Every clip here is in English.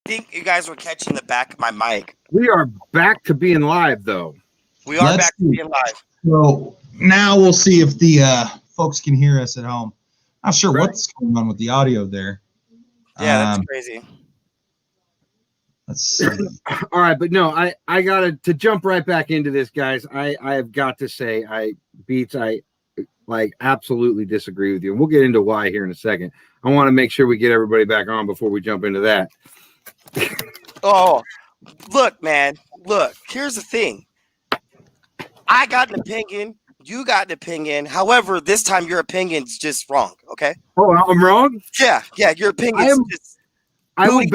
think you guys were catching the back of my mic. We are back to being live, though. We are back to being live. So now we'll see if the folks can hear us at home. Not sure what's going on with the audio there. Yeah, that's crazy. Let's see. All right, but no, I gotta to jump right back into this, guys. I have got to say, I absolutely disagree with you, and we'll get into why here in a second. I want to make sure we get everybody back on before we jump into that. Oh, look, man. Look, here's the thing. I got an opinion. You got an opinion. However, this time your opinion's just wrong. Okay. Oh, I'm wrong? Yeah. Your opinion's just. I will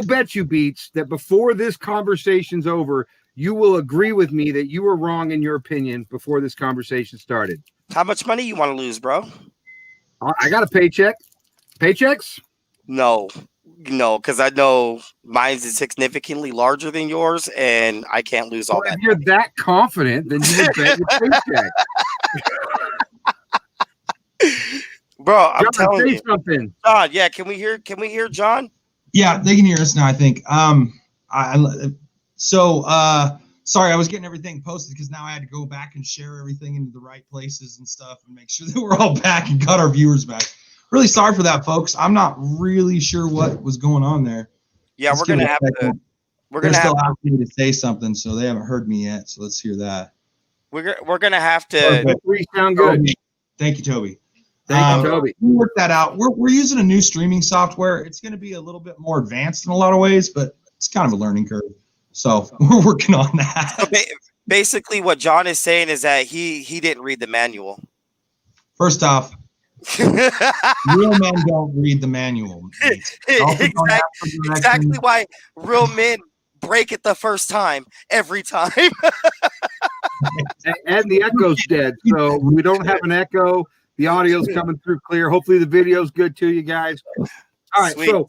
bet you, Beats, that before this conversation's over, you will agree with me that you were wrong in your opinion before this conversation started. How much money you want to lose, bro? I got a paycheck. Paychecks? No, because I know mine's is significantly larger than yours, and I can't lose all that. If you're that confident, then you would bet your paycheck. Bro, I'm telling you. Something. John, yeah, can we hear John? Yeah, they can hear us now, I think. Sorry, I was getting everything posted because now I had to go back and share everything into the right places and stuff and make sure that we're all back and got our viewers back. Really sorry for that, folks. I'm not really sure what was going on there. Yeah, we're gonna have to. They're still asking me to say something, so they haven't heard me yet. So let's hear that. We're gonna have to. Sound good. Thank you, Toby. Thank you, Toby. We worked that out. We're using a new streaming software. It's going to be a little bit more advanced in a lot of ways, but it's kind of a learning curve. So we're working on that. So basically, what John is saying is that he didn't read the manual. First off, real men don't read the manual. Exactly why real men break it the first time, every time. And the echo's dead, so we don't have an echo. The audio's coming through clear. Hopefully the video's good too, you guys. All right, sweet.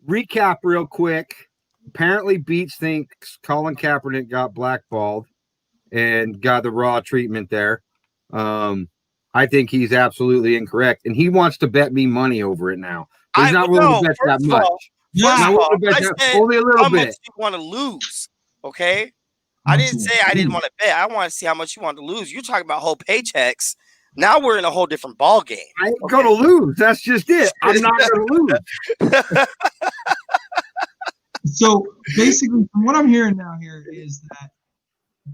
Recap real quick. Apparently Beats thinks Colin Kaepernick got blackballed and got the raw treatment there. I think he's absolutely incorrect, and he wants to bet me money over it now. He's not willing to bet that much. Only a little bit. How much you want to lose, okay? I didn't say I didn't want to bet. I want to see how much you want to lose. You're talking about whole paychecks. Now we're in a whole different ball game. I ain't gonna lose. That's just it. I'm not gonna lose. So basically, from what I'm hearing now here is that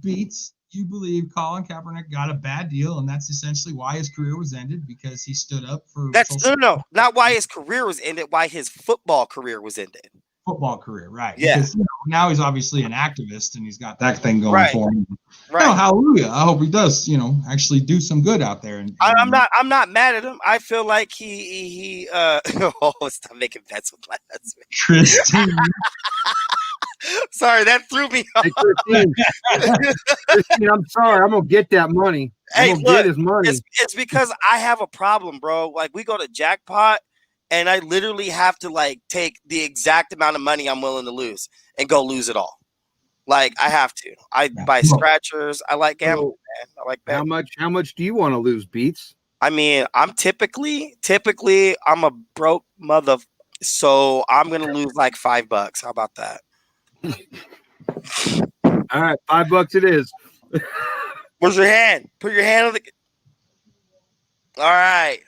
Beats, you believe Colin Kaepernick got a bad deal, and that's essentially why his career was ended because he stood up for. No, not why his career was ended. Why his football career was ended. Football career, right? Yeah. Because, now he's obviously an activist, and he's got that thing going for him. Right. No, hallelujah! I hope he does. actually do some good out there. And I'm not mad at him. I feel like he stop making bets with my husband. Christine. Sorry, that threw me off. Christine, I'm sorry. I'm gonna get that money. I'm gonna get his money. It's because I have a problem, bro. Like, we go to jackpot, and I literally have to take the exact amount of money I'm willing to lose and go lose it all. Like, I have to. I buy scratchers. I like gambling, man. I like betting. How much do you want to lose, Beats? I mean, I'm typically I'm a broke mother, so I'm gonna lose like $5. How about that? All right, $5 it is. Where's your hand? Put your hand on the. All right.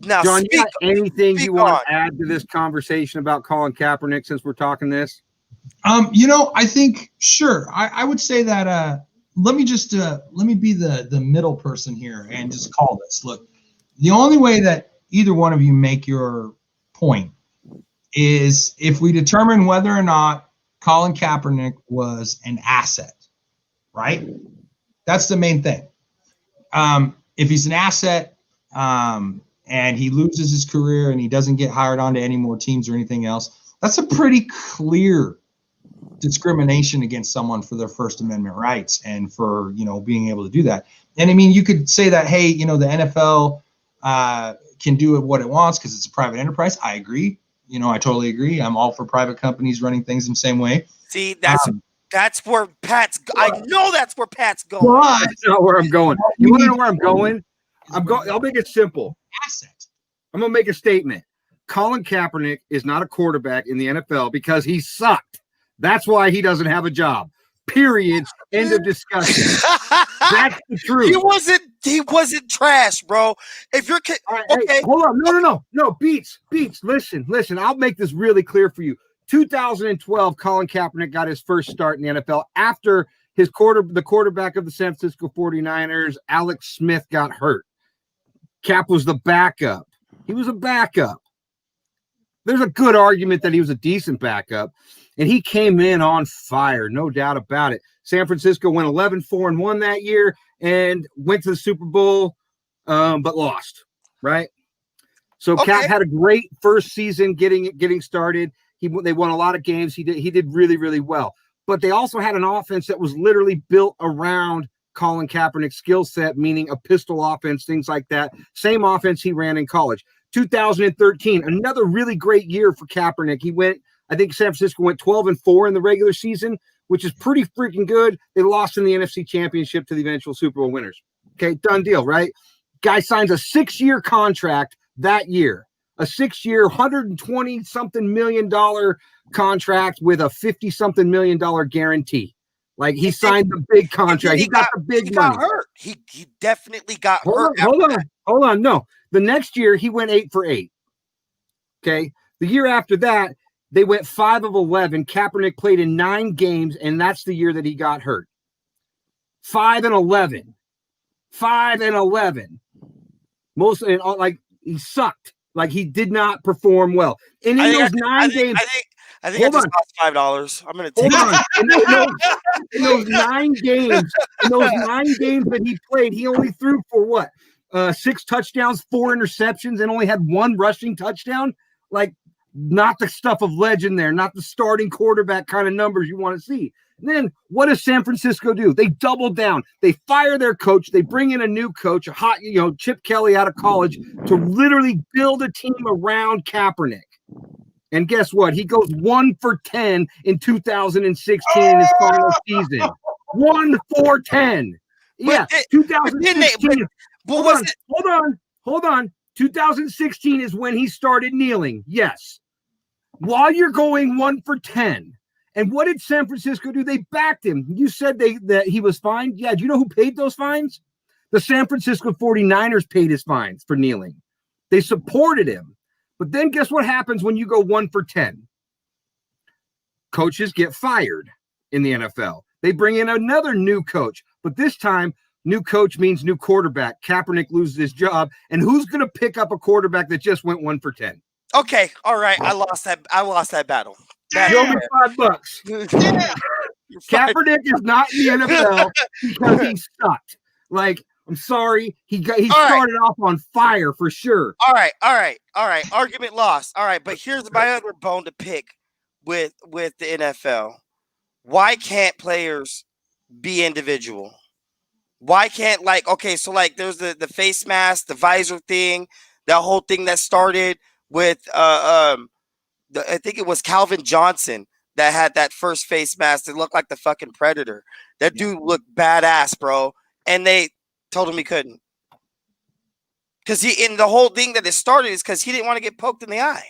Now, John, you got anything you want to add to this conversation about Colin Kaepernick since we're talking this? I think sure. I would say that let me be the middle person here and just call this. Look, the only way that either one of you make your point is if we determine whether or not Colin Kaepernick was an asset, right? That's the main thing. If he's an asset, and he loses his career and he doesn't get hired onto any more teams or anything else, that's a pretty clear discrimination against someone for their First Amendment rights and for, being able to do that. And I mean, you could say that, hey, the NFL can do what it wants because it's a private enterprise. I agree. I totally agree. I'm all for private companies running things in the same way. See, that's where Pat's. I know that's where Pat's going. That's not where I'm going. You want to know where I'm going? I'll make it simple. Asset. I'm gonna make a statement. Colin Kaepernick is not a quarterback in the NFL because he sucked. That's why he doesn't have a job. Period. End of discussion. That's the truth. He wasn't trash, bro. If you're right, okay, hey, hold on. No. Beats. Listen. I'll make this really clear for you. 2012, Colin Kaepernick got his first start in the NFL after the quarterback of the San Francisco 49ers, Alex Smith, got hurt. Cap was the backup. He was a backup. There's a good argument that he was a decent backup, and he came in on fire, no doubt about it. San Francisco went 11-4-1 that year and went to the Super Bowl, but lost, right? So Cap had a great first season getting started. They won a lot of games. He did really, really well. But they also had an offense that was literally built around Colin Kaepernick's skill set, meaning a pistol offense, things like that. Same offense he ran in college. 2013, another really great year for Kaepernick. I think San Francisco went 12-4 in the regular season, which is pretty freaking good. They lost in the NFC Championship to the eventual Super Bowl winners. Okay, done deal, right? Guy signs a 6-year contract that year. A 6-year, $120-something million contract with a $50-something million guarantee. Like, he signed the big contract. He got the big money. Got hurt. He definitely got hurt. Hold on. No. The next year, he went 8-for-8. Okay? The year after that, they went 5-of-11. Kaepernick played in 9 games, and that's the year that he got hurt. 5-11. 5-11. He sucked. Like, he did not perform well. And in those 9 games, I think I just lost $5. I'm gonna take it. In those 9 games, that he played, he only threw for what? 6 touchdowns, 4 interceptions, and only had 1 rushing touchdown. Like, not the stuff of legend there, not the starting quarterback kind of numbers you want to see. And then what does San Francisco do? They double down. They fire their coach. They bring in a new coach, Chip Kelly out of college, to literally build a team around Kaepernick. And guess what? He goes 1-for-10 in 2016 in his final season. 1-for-10. Yeah, 2016. Hold on. 2016 is when he started kneeling. Yes. While you're going 1-for-10. And what did San Francisco do? They backed him. You said that he was fined. Yeah. Do you know who paid those fines? The San Francisco 49ers paid his fines for kneeling. They supported him. But then guess what happens when you go 1-for-10? Coaches get fired in the NFL. They bring in another new coach. But this time, new coach means new quarterback. Kaepernick loses his job. And who's going to pick up a quarterback that just went 1-for-10? Okay. All right. I lost that battle. You owe me $5. Kaepernick is not in the NFL because he sucked. Like, I'm sorry. He started off on fire for sure. All right. Argument lost. All right. But here's my other bone to pick with the NFL. Why can't players be individual? Why can't, there's the face mask, the visor thing, that whole thing that started with I think it was Calvin Johnson that had that first face mask that looked like the fucking Predator. That dude looked badass, bro. And they told him he couldn't. Because the whole thing that it started is because he didn't want to get poked in the eye.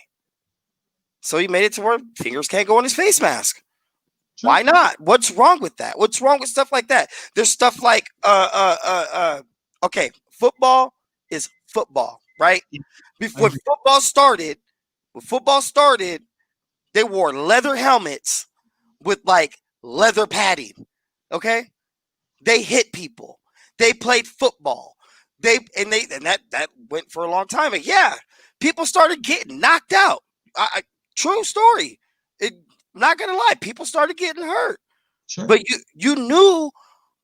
So he made it to where fingers can't go on his face mask. Sure. Why not? What's wrong with that? What's wrong with stuff like that? There's stuff like okay, football is football, right? Before football started, they wore leather helmets with like leather padding. Okay? They hit people. They played football. That went for a long time. And yeah, people started getting knocked out. True story. Not gonna lie, people started getting hurt. Sure. But you knew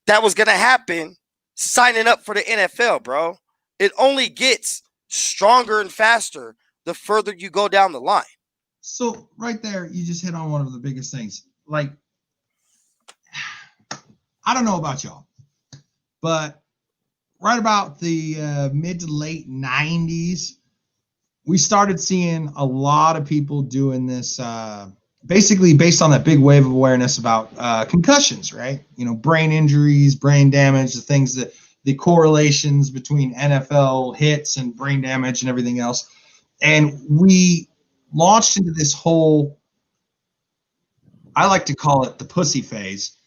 that was gonna happen signing up for the NFL, bro. It only gets stronger and faster the further you go down the line. So right there, you just hit on one of the biggest things. Like, I don't know about y'all, but right about the mid to late 90s, we started seeing a lot of people doing this basically based on that big wave of awareness about concussions, right? You know, brain injuries, brain damage, the things that the correlations between NFL hits and brain damage and everything else. And we launched into this whole, I like to call it the pussy phase,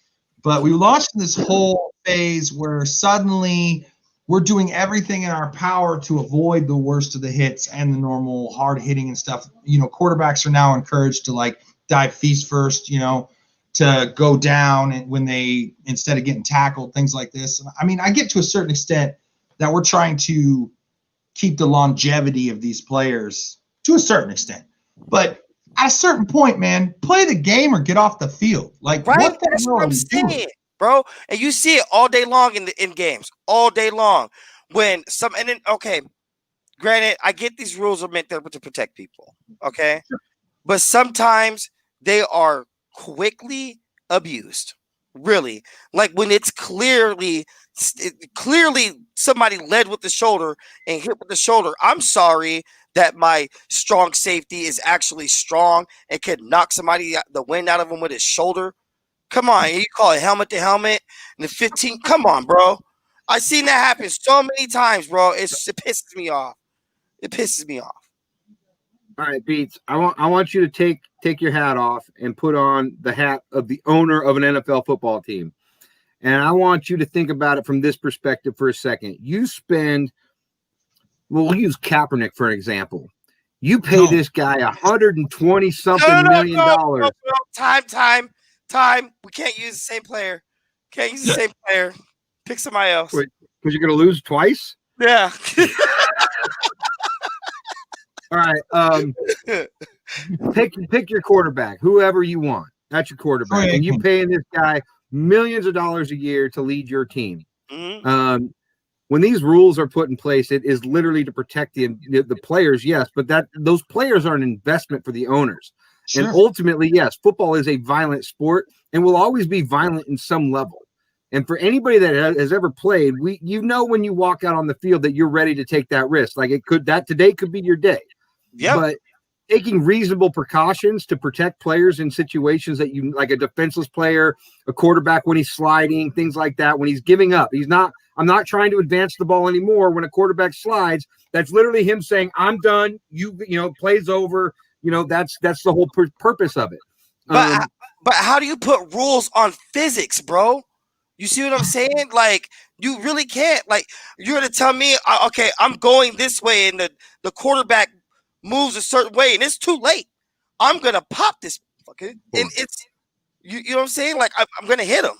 but we launched in this whole phase where suddenly we're doing everything in our power to avoid the worst of the hits and the normal hard hitting and stuff. You know, quarterbacks are now encouraged to like dive feet first, you know, to go down and when they, instead of getting tackled, things like this. I mean, I get to a certain extent that we're trying to keep the longevity of these players to a certain extent. But at a certain point, man, play the game or get off the field. Like, right? What the That's hell what are I'm we doing? saying, bro. And you see it all day long in games, all day long. When some, and then, okay, granted, I get these rules are meant there to protect people, okay? But sometimes they are quickly abused, really. Like when it's clearly somebody led with the shoulder and hit with the shoulder. I'm sorry that my strong safety is actually strong and can knock somebody the wind out of him with his shoulder. Come on, you call it helmet to helmet and the 15. Come on, bro. I've seen that happen so many times, bro. It pisses me off. It pisses me off. All right, Beats. I want you to take your hat off and put on the hat of the owner of an NFL football team. And I want you to think about it from this perspective for a second. You spend, we'll use Kaepernick for an example. You pay this guy $120-something million. No. Time. We can't use the same player. Can't use the same player. Pick somebody else. Because you're going to lose twice? Yeah. All right. Pick your quarterback, whoever you want. That's your quarterback. And you're paying this guy millions of dollars a year to lead your team. Mm-hmm. When these rules are put in place, it is literally to protect the players, yes, but those players are an investment for the owners. Sure. And ultimately, yes, football is a violent sport and will always be violent in some level. And for anybody that has ever played, you know when you walk out on the field that you're ready to take that risk. Like today could be your day. Yeah. But taking reasonable precautions to protect players in situations that you like a defenseless player, a quarterback when he's sliding, things like that, when he's giving up. I'm not trying to advance the ball anymore. When a quarterback slides, that's literally him saying, I'm done. You know, play's over. You know, that's the whole purpose of it. But how do you put rules on physics, bro? You see what I'm saying? Like, you really can't. Like, you're going to tell me, okay, I'm going this way, and the quarterback moves a certain way, and it's too late. I'm going to pop this fucking. And it's, you know what I'm saying? Like, I'm going to hit him,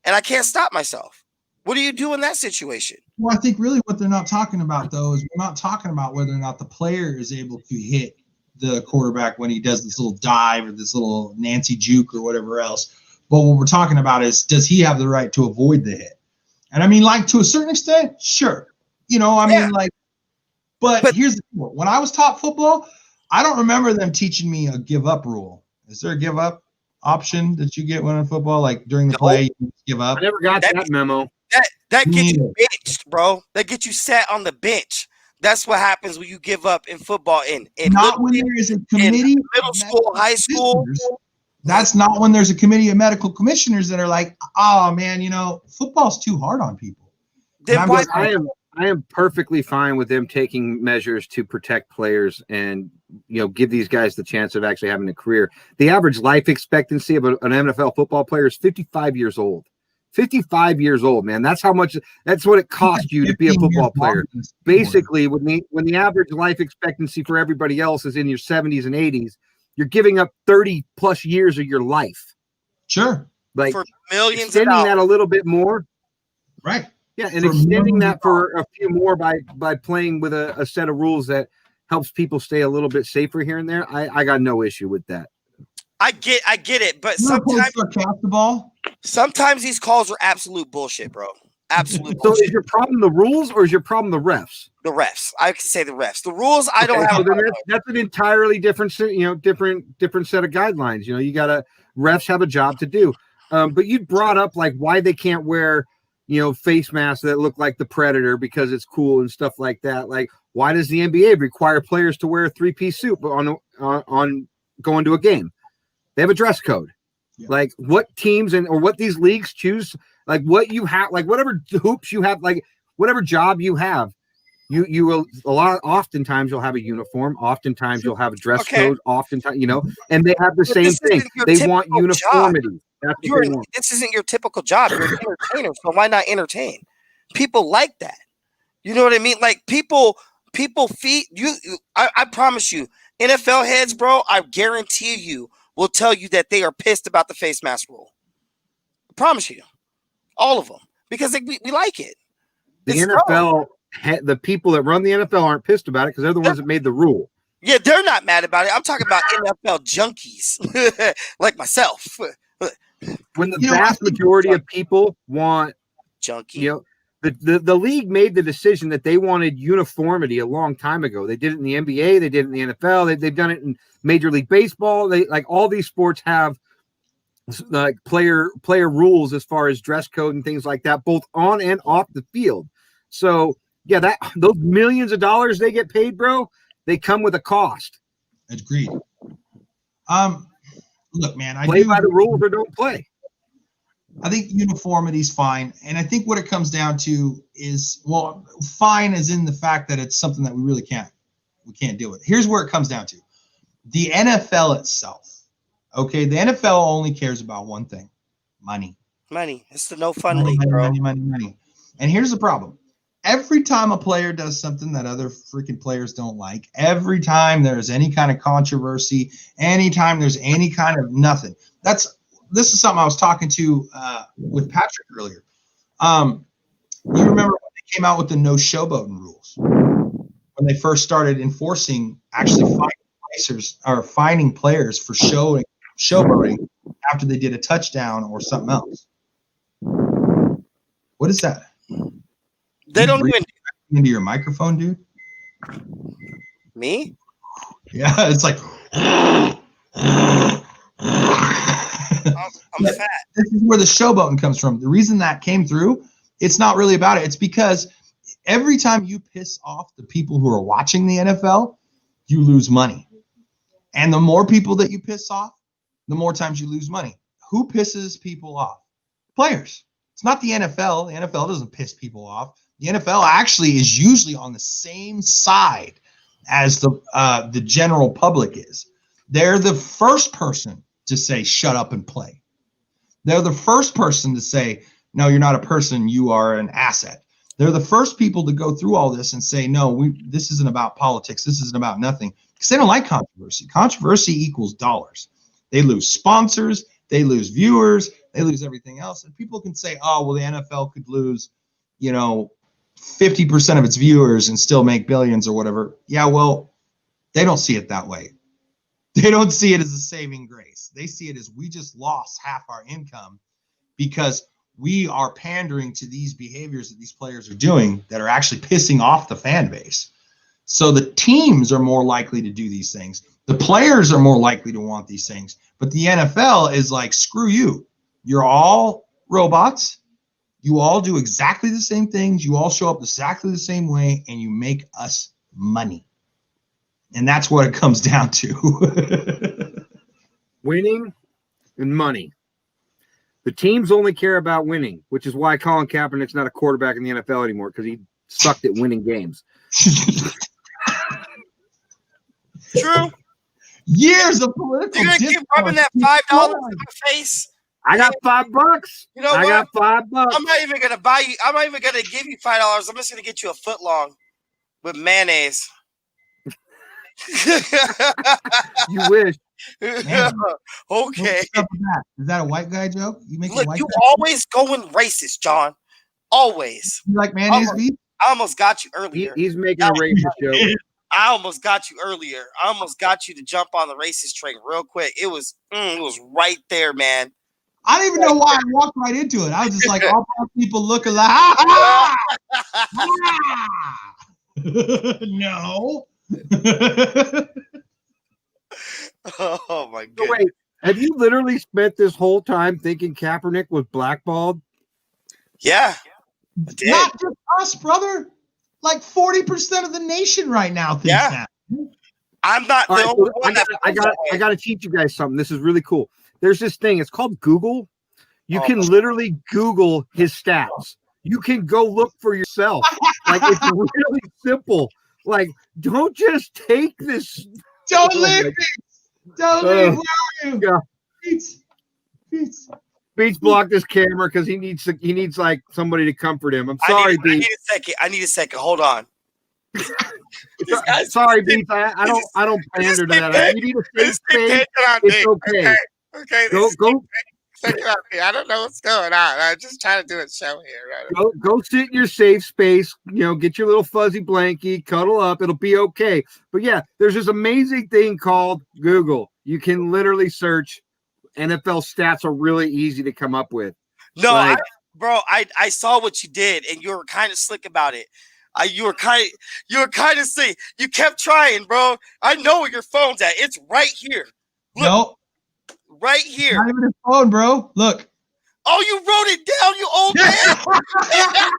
and I can't stop myself. What do you do in that situation? Well, I think really what they're not talking about, though, is we're not talking about whether or not the player is able to hit the quarterback when he does this little dive or this little Nancy juke or whatever else. But what we're talking about is, does he have the right to avoid the hit? And I mean, like, to a certain extent, sure. You know, I mean, like, but here's the deal. When I was taught football, I don't remember them teaching me a give up rule. Is there a give up option that you get when in football? Like during the play, you give up? I never got that memo. That gets you benched, bro. That gets you sat on the bench. That's what happens when you give up in football. In not when there is a committee, middle school, high school. That's not when there's a committee of medical commissioners that are like, oh man, you know, football's too hard on people. I am perfectly fine with them taking measures to protect players and, you know, give these guys the chance of actually having a career. The average life expectancy of an NFL football player is 55 years old. 55 years old, man. That's what it costs you to be a football player. Basically, when the average life expectancy for everybody else is in your 70s and 80s, you're giving up 30 plus years of your life. Sure. Like for millions extending of dollars. That a little bit more. Right. Yeah, and extending that for a few more by playing with a set of rules that helps people stay a little bit safer here and there. I got no issue with that. I get it, but sometimes these calls are absolute bullshit, bro. Absolute bullshit. So is your problem the rules or is your problem the refs? The refs. I can say the refs. The rules I don't have. So that's an entirely different, different set of guidelines. You know, you gotta refs have a job to do. But you brought up like why they can't wear, face masks that look like the Predator because it's cool and stuff like that. Like, why does the NBA require players to wear a 3-piece suit on going to a game? They have a dress code. Yeah. Like what teams or what these leagues choose, like what you have, like whatever hoops you have, like whatever job you have, You will oftentimes you'll have a uniform, oftentimes you'll have a dress code, oftentimes, and they have the same thing. They want uniformity. That's what they want. This isn't your typical job. You're an entertainer, so why not entertain? People like that. You know what I mean? Like people feed you. I promise you, NFL heads, bro, I guarantee you will tell you that they are pissed about the face mask rule. I promise you. All of them. Because we like it. The NFL, the people that run the NFL aren't pissed about it because they're the ones that made the rule. Yeah, they're not mad about it. I'm talking about NFL junkies like myself. When the vast majority of people want junkie, the league made the decision that they wanted uniformity a long time ago. They did it in the NBA, they did it in the NFL, they've done it in Major League Baseball. They like all these sports have like player rules as far as dress code and things like that, both on and off the field. So yeah, those millions of dollars they get paid, bro, they come with a cost. Agreed. Look, man, I play by the rules or don't play. I think uniformity is fine, and I think what it comes down to is, well, fine as in the fact that it's something that we really can't deal with. Here's where it comes down to: the NFL itself. Okay, the NFL only cares about one thing: money. Money. It's the no fun league, bro. Money. And here's the problem: every time a player does something that other freaking players don't like, every time there's any kind of controversy, anytime there's any kind of nothing. This is something I was talking to with Patrick earlier. You remember when they came out with the no showboating rules? When they first started enforcing, actually fining players for showboating after they did a touchdown or something else. What is that? They don't even into your microphone, dude. Me? Yeah, it's like I'm fat. This is where the showboating comes from. The reason that came through, it's not really about it. It's because every time you piss off the people who are watching the NFL, you lose money. And the more people that you piss off, the more times you lose money. Who pisses people off? Players. It's not the NFL. The NFL doesn't piss people off. The NFL actually is usually on the same side as the general public is. They're the first person to say, shut up and play. They're the first person to say, no, you're not a person, you are an asset. They're the first people to go through all this and say, no, this isn't about politics. This isn't about nothing. Because they don't like controversy. Controversy equals dollars. They lose sponsors. They lose viewers. They lose everything else. And people can say, oh, well, the NFL could lose, 50% of its viewers and still make billions or whatever. Yeah, well, they don't see it that way. They don't see it as a saving grace. They see it as we just lost half our income because we are pandering to these behaviors that these players are doing that are actually pissing off the fan base. So the teams are more likely to do these things. The players are more likely to want these things. But the NFL is like, screw you. You're all robots. You all do exactly the same things. You all show up exactly the same way, and you make us money. And that's what it comes down to. Winning and money. The teams only care about winning, which is why Colin Kaepernick's not a quarterback in the NFL anymore, because he sucked at winning games. True. Years of political. You're gonna keep rubbing that $5 in my face. I got $5. You know I what? got $5. I'm not even gonna buy you. I'm not even gonna give you $5. I'm just gonna get you a foot long with mayonnaise. You wish. Okay. Is that a white guy joke? You make Look, a white you guy always going racist, John. Always. You like mayonnaise beef? I almost got you earlier. He's making a racist joke. I almost got you earlier. I almost got you to jump on the racist train real quick. It was right there, man. I don't even know why I walked right into it. I was just like, all black people look alike. No. Oh my god. So wait, have you literally spent this whole time thinking Kaepernick was blackballed? Yeah. I did. Not just us, brother. Like 40% of the nation right now thinks that. I'm not the only one. I got to teach you guys something. This is really cool. There's this thing. It's called Google. You can literally Google his stats. You can go look for yourself. Like, it's really simple. Like, don't just take this. Don't Oh leave my- me. Don't leave. Where are you? Yeah. Beats. Beats blocked his camera because he needs like somebody to comfort him. I'm sorry, I need Beats. a second. I need a second. Hold on. This guy's Sorry, Beats. I don't pander to that. You need a safe space. It's okay. Okay. Go I don't know what's going on. I'm just trying to do a show here. Right? go sit in your safe space. Get your little fuzzy blankie, cuddle up. It'll be okay. But yeah, there's this amazing thing called Google. You can literally search. NFL stats are really easy to come up with. No, Like- I saw what you did, and you were kind of slick about it. You were kind of slick. You kept trying, bro. I know where your phone's at. It's right here. Look, No, right here. not even his phone, bro. Look. Oh, you wrote it down, you old man.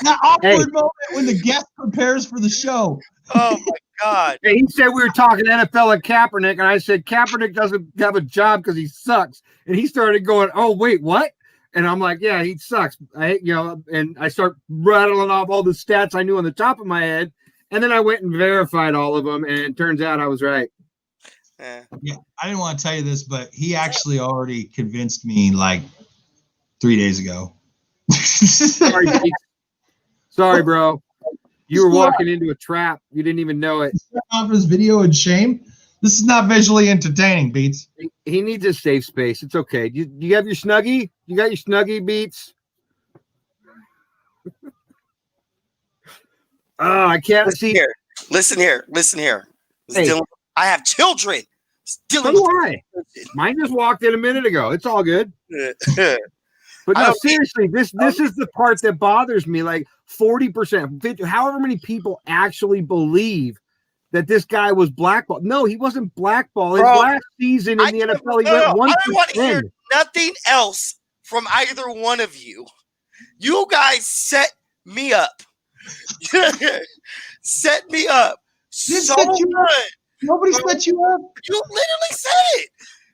That awkward moment when the guest prepares for the show. Oh my God. Hey, he said we were talking NFL and Kaepernick, and I said Kaepernick doesn't have a job because he sucks. And he started going, "Oh wait, what?" And I'm like, "Yeah, he sucks." And I start rattling off all the stats I knew on the top of my head, and then I went and verified all of them, and it turns out I was right. Yeah. Yeah, I didn't want to tell you this, but he actually already convinced me like 3 days ago. Sorry, Pete. Sorry, bro. You were walking into a trap. You didn't even know it. Off his video in shame. This is not visually entertaining, Beats. He needs a safe space. It's okay. You have your Snuggie? You got your Snuggie, Beats? Oh, I can't see. Here. Listen here. Hey. Dylan, I have children. So do I. Mine just walked in a minute ago. It's all good. But I no, don't- seriously, this is the part that bothers me. Like 40%, however many people actually believe that this guy was blackballed. No, he wasn't blackballed. His Bro, last season in the NFL, he went 1 I don't want for to hear 10. nothing else from either one of you. You guys set me up. Set me up. Did So set you up? good. Nobody set you up. You literally said it.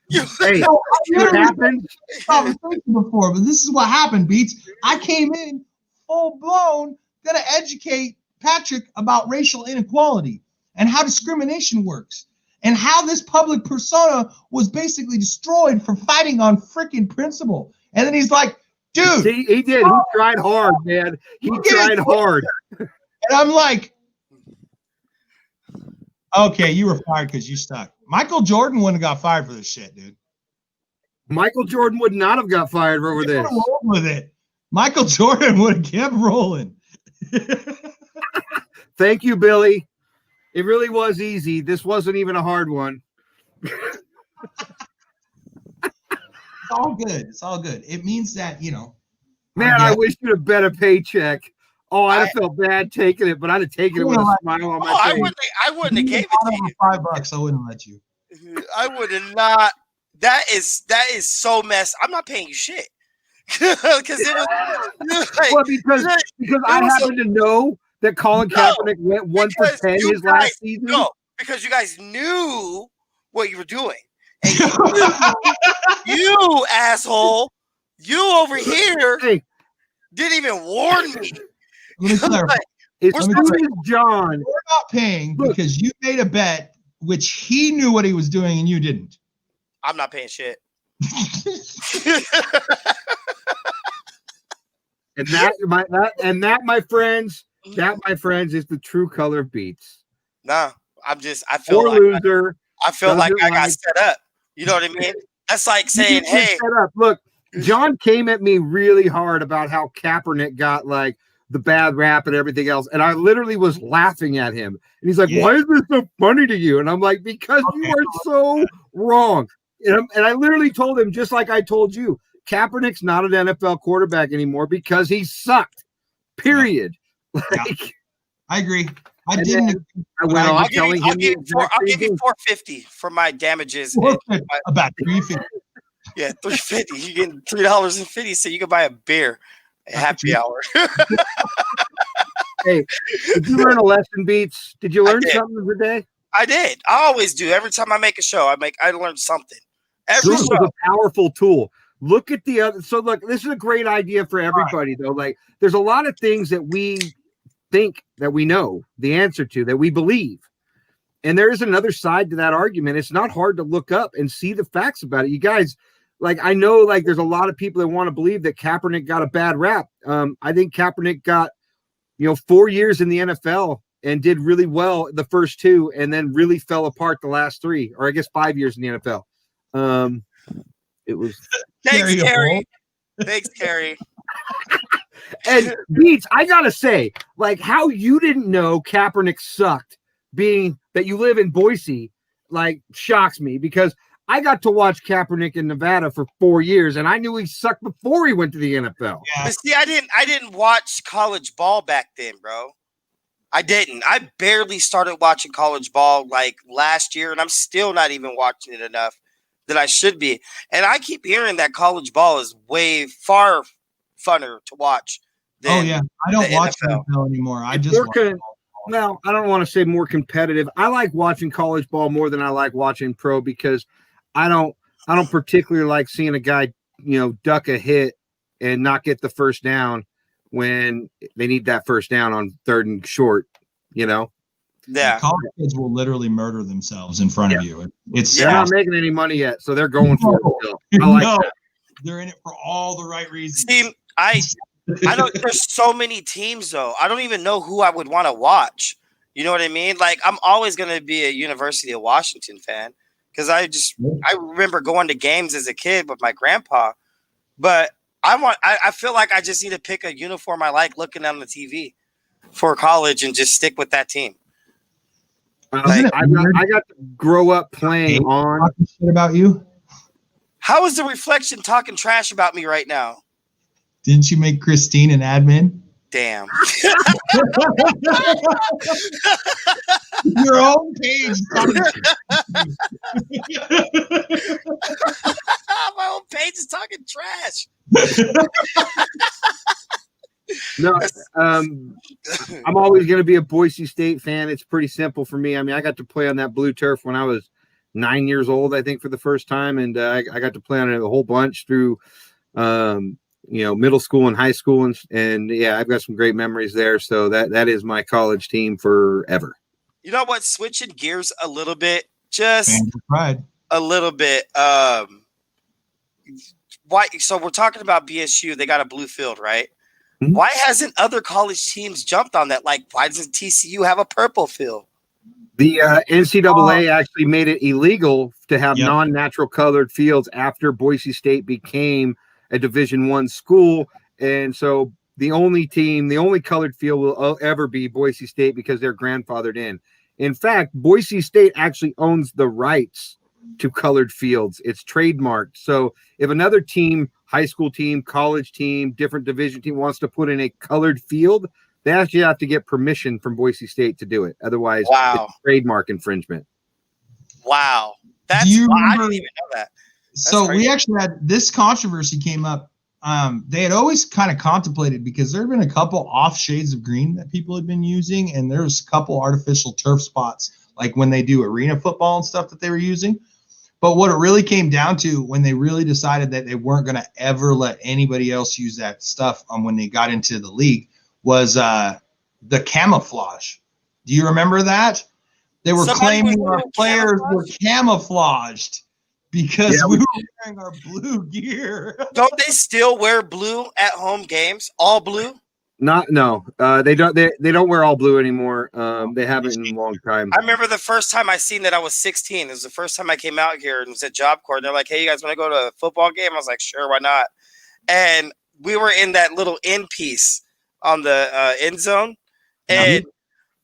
You Hey, No, I see what literally happened? conversation before, but this is what happened, Beats. I came in full blown, gonna educate Patrick about racial inequality and how discrimination works and how this public persona was basically destroyed for fighting on freaking principle. And then he's like, dude, See, he did. He tried hard, man. He tried hard. and I'm like, okay, you were fired because you suck. Michael Jordan wouldn't have got fired for this shit, dude. Michael Jordan would not have got fired over He this. would've rolled with it. Michael Jordan would have kept rolling. Thank you, Billy. It really was easy. This wasn't even a hard one. It's all good. It's all good. It means that, Man, I wish you'd have bet a paycheck. Oh, I'd have felt bad taking it, but I'd have taken it with a smile on my I face. wouldn't have gave it to you. $5, I wouldn't let you. I would have not. That is so messed. I'm not paying you shit. Because it was like, Well, because I was happen to know that Colin No, Kaepernick went 1 for because 10 you his last guys- season. no, because you guys knew what you were doing. And you asshole, you over here Hey, didn't even warn me. Let me clarify. as We're soon as John, We're not paying Look. because you made a bet which he knew what he was doing and you didn't. I'm not paying shit. and that, my friends, is the true color of Beats. Nah, I feel Or like loser. I feel like doesn't I got like- set up. You know what I mean? That's like You saying, get hey, set up. Look, John came at me really hard about how Kaepernick got like the bad rap and everything else, and I literally was laughing at him. And he's like, Yeah. "Why is this so funny to you?" And I'm like, "Because you are so wrong." And I literally told him, just like I told you, Kaepernick's not an NFL quarterback anymore because he sucked. Period. Like, I agree. I And didn't then I went I'll on I'll give telling you, I'll him give, the you four, exact I'll same give you thing. $4.50 for my damages. forfeit about 350. Yeah, $3.50. You get $3.50 so you can buy a beer at happy hour. Hey, did you learn a lesson, Beats? Did you I learn did. something today? I did. I always do. Every time I make a show, I learn something. Every This is show. a powerful tool. Look at the other. So look, this is a great idea for everybody, though. Like, there's a lot of things that we think that we know the answer to, that we believe. And there is another side to that argument. It's not hard to look up and see the facts about it. You guys, like, I know, like, there's a lot of people that want to believe that Kaepernick got a bad rap. I think Kaepernick got, 4 years in the NFL and did really well the first 2, and then really fell apart the last 3, or I guess 5 years in the NFL. It was. Thanks, Kerry. Thanks, Kerry. And Beats, I gotta say, like, how you didn't know Kaepernick sucked, being that you live in Boise, like, shocks me, because I got to watch Kaepernick in Nevada for 4 years, and I knew he sucked before he went to the NFL. Yeah. But see, I didn't watch college ball back then, bro. I didn't. I barely started watching college ball like last year, and I'm still not even watching it enough that I should be. And I keep hearing that college ball is way far funner to watch than I don't watch NFL anymore. I just well, I don't want to say more competitive. I like watching college ball more than I like watching pro, because I don't particularly like seeing a guy, duck a hit and not get the first down when they need that first down on 3rd and short, Yeah. College kids will literally murder themselves in front of you. They're not making any money yet, so they're going for it still. I like that. They're in it for all the right reasons. See, I don't. There's so many teams, though. I don't even know who I would want to watch. You know what I mean? Like, I'm always going to be a University of Washington fan, because I remember going to games as a kid with my grandpa. But I feel like I just need to pick a uniform I like looking on the TV for college and just stick with that team. I got to grow up playing on. Shit about you? How is the reflection talking trash about me right now? Didn't you make Christine an admin? Damn. Your own page. My own page is talking trash. No, I'm always going to be a Boise State fan. It's pretty simple for me. I mean, I got to play on that blue turf when I was 9 years old, I think, for the first time, and I got to play on it a whole bunch through middle school and high school, and yeah, I've got some great memories there. So that is my college team forever. You know what? Switching gears a little bit, just pride. A little bit. Why? So we're talking about BSU. They got a blue field, right? Mm-hmm. Why hasn't other college teams jumped on that? Like, why doesn't TCU have a purple field? The NCAA actually made it illegal to have non-natural colored fields after Boise State became a Division I school, and so the only colored field will ever be Boise State, because they're grandfathered in. In fact, Boise State actually owns the rights to colored fields. It's trademarked. So if another team, high school team, college team, different division team, wants to put in a colored field, they actually have to get permission from Boise State to do it. Otherwise, it's trademark infringement. Wow. I didn't even know that. So we actually had this controversy came up. They had always kind of contemplated, because there had been a couple off shades of green that people had been using, and there was a couple artificial turf spots, like when they do arena football and stuff, that they were using. But what it really came down to, when they really decided that they weren't going to ever let anybody else use that stuff when they got into the league, was the camouflage. Do you remember that? They were claiming our players were camouflaged because we were wearing our blue gear. Don't they still wear blue at home games? All blue? No. They don't wear all blue anymore. They haven't in a long time. I remember the first time I seen that, I was 16. It was the first time I came out here, and it was at Job Corps. And they're like, "Hey, you guys want to go to a football game?" I was like, "Sure, why not?" And we were in that little end piece on the end zone, and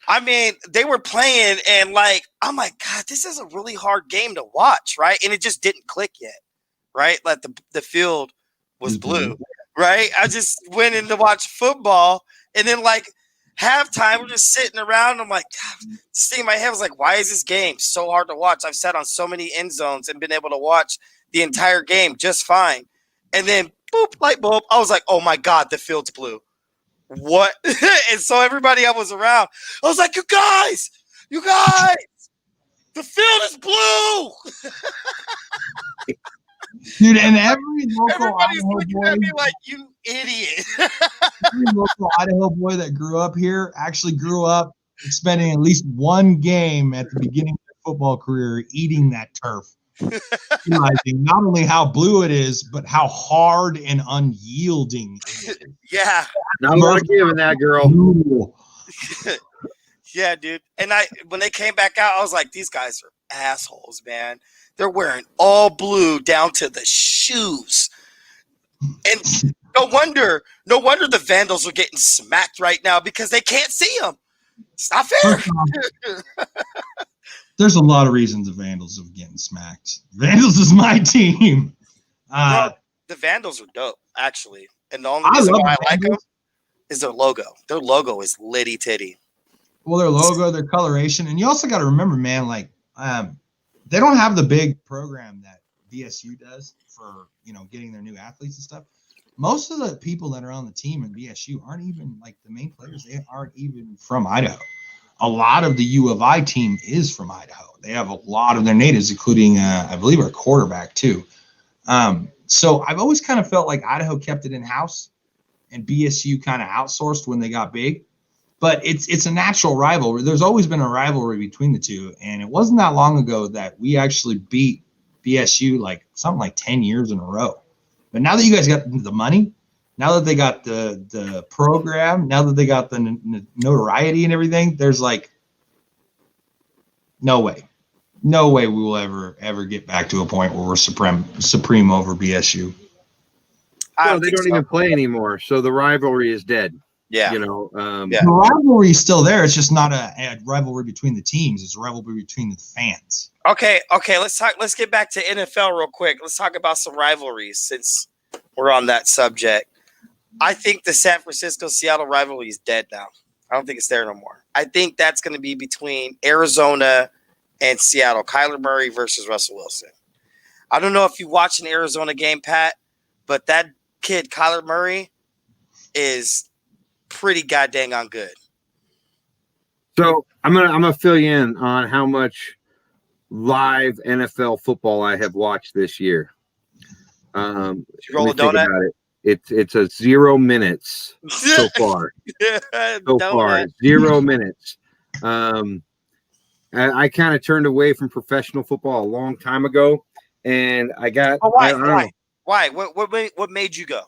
I mean, they were playing, and like, I'm like, God, this is a really hard game to watch, right? And it just didn't click yet, right? Like the field was blue, right? I just went in to watch football, and then like halftime, we're just sitting around. And I'm like, God, this thing in my head was like, why is this game so hard to watch? I've sat on so many end zones and been able to watch the entire game just fine. And then boop, light bulb. I was like, oh my God, the field's blue. What? And so everybody I was around, I was like, you guys, the field is blue. Dude, and every local everybody's looking at me like, idiot. Every local Idaho boy that grew up here actually grew up spending at least one game at the beginning of their football career eating that turf, realizing not only how blue it is, but how hard and unyielding it is. Yeah. Not a lot of giving that girl. Ooh. Yeah, dude. And when they came back out, I was like, these guys are assholes, man. They're wearing all blue down to the shoes. And no wonder the Vandals are getting smacked right now because they can't see them. It's not fair. There's a lot of reasons the Vandals are getting smacked. Vandals is my team. Bro, the Vandals are dope, actually. And the only reason why I like them is their logo. Their logo is litty titty. Well, their logo, their coloration, and you also got to remember, man, like they don't have the big program that BSU does for getting their new athletes and stuff. Most of the people that are on the team in BSU aren't even like the main players. They aren't even from Idaho. A lot of the U of I team is from Idaho. They have a lot of their natives, including I believe our quarterback too. So I've always kind of felt like Idaho kept it in house, and BSU kind of outsourced when they got big. But it's a natural rivalry. There's always been a rivalry between the two. And it wasn't that long ago that we actually beat BSU like something like 10 years in a row. But now that you guys got the money, now that they got the program, now that they got the notoriety and everything, there's like no way we will ever get back to a point where we're supreme over BSU. No, they don't even play anymore. So the rivalry is dead. Yeah. The rivalry is still there. It's just not a rivalry between the teams. It's a rivalry between the fans. Okay. Let's get back to NFL real quick. Let's talk about some rivalries since we're on that subject. I think the San Francisco-Seattle rivalry is dead now. I don't think it's there no more. I think that's going to be between Arizona and Seattle. Kyler Murray versus Russell Wilson. I don't know if you watched an Arizona game, Pat, but that kid, Kyler Murray, is pretty goddamn on good. So I'm gonna fill you in on how much live NFL football I have watched this year. Did you roll a donut? It's a 0 minutes so far. So far, 0 minutes. I kind of turned away from professional football a long time ago, and I got. Oh, why? Why? What made you go?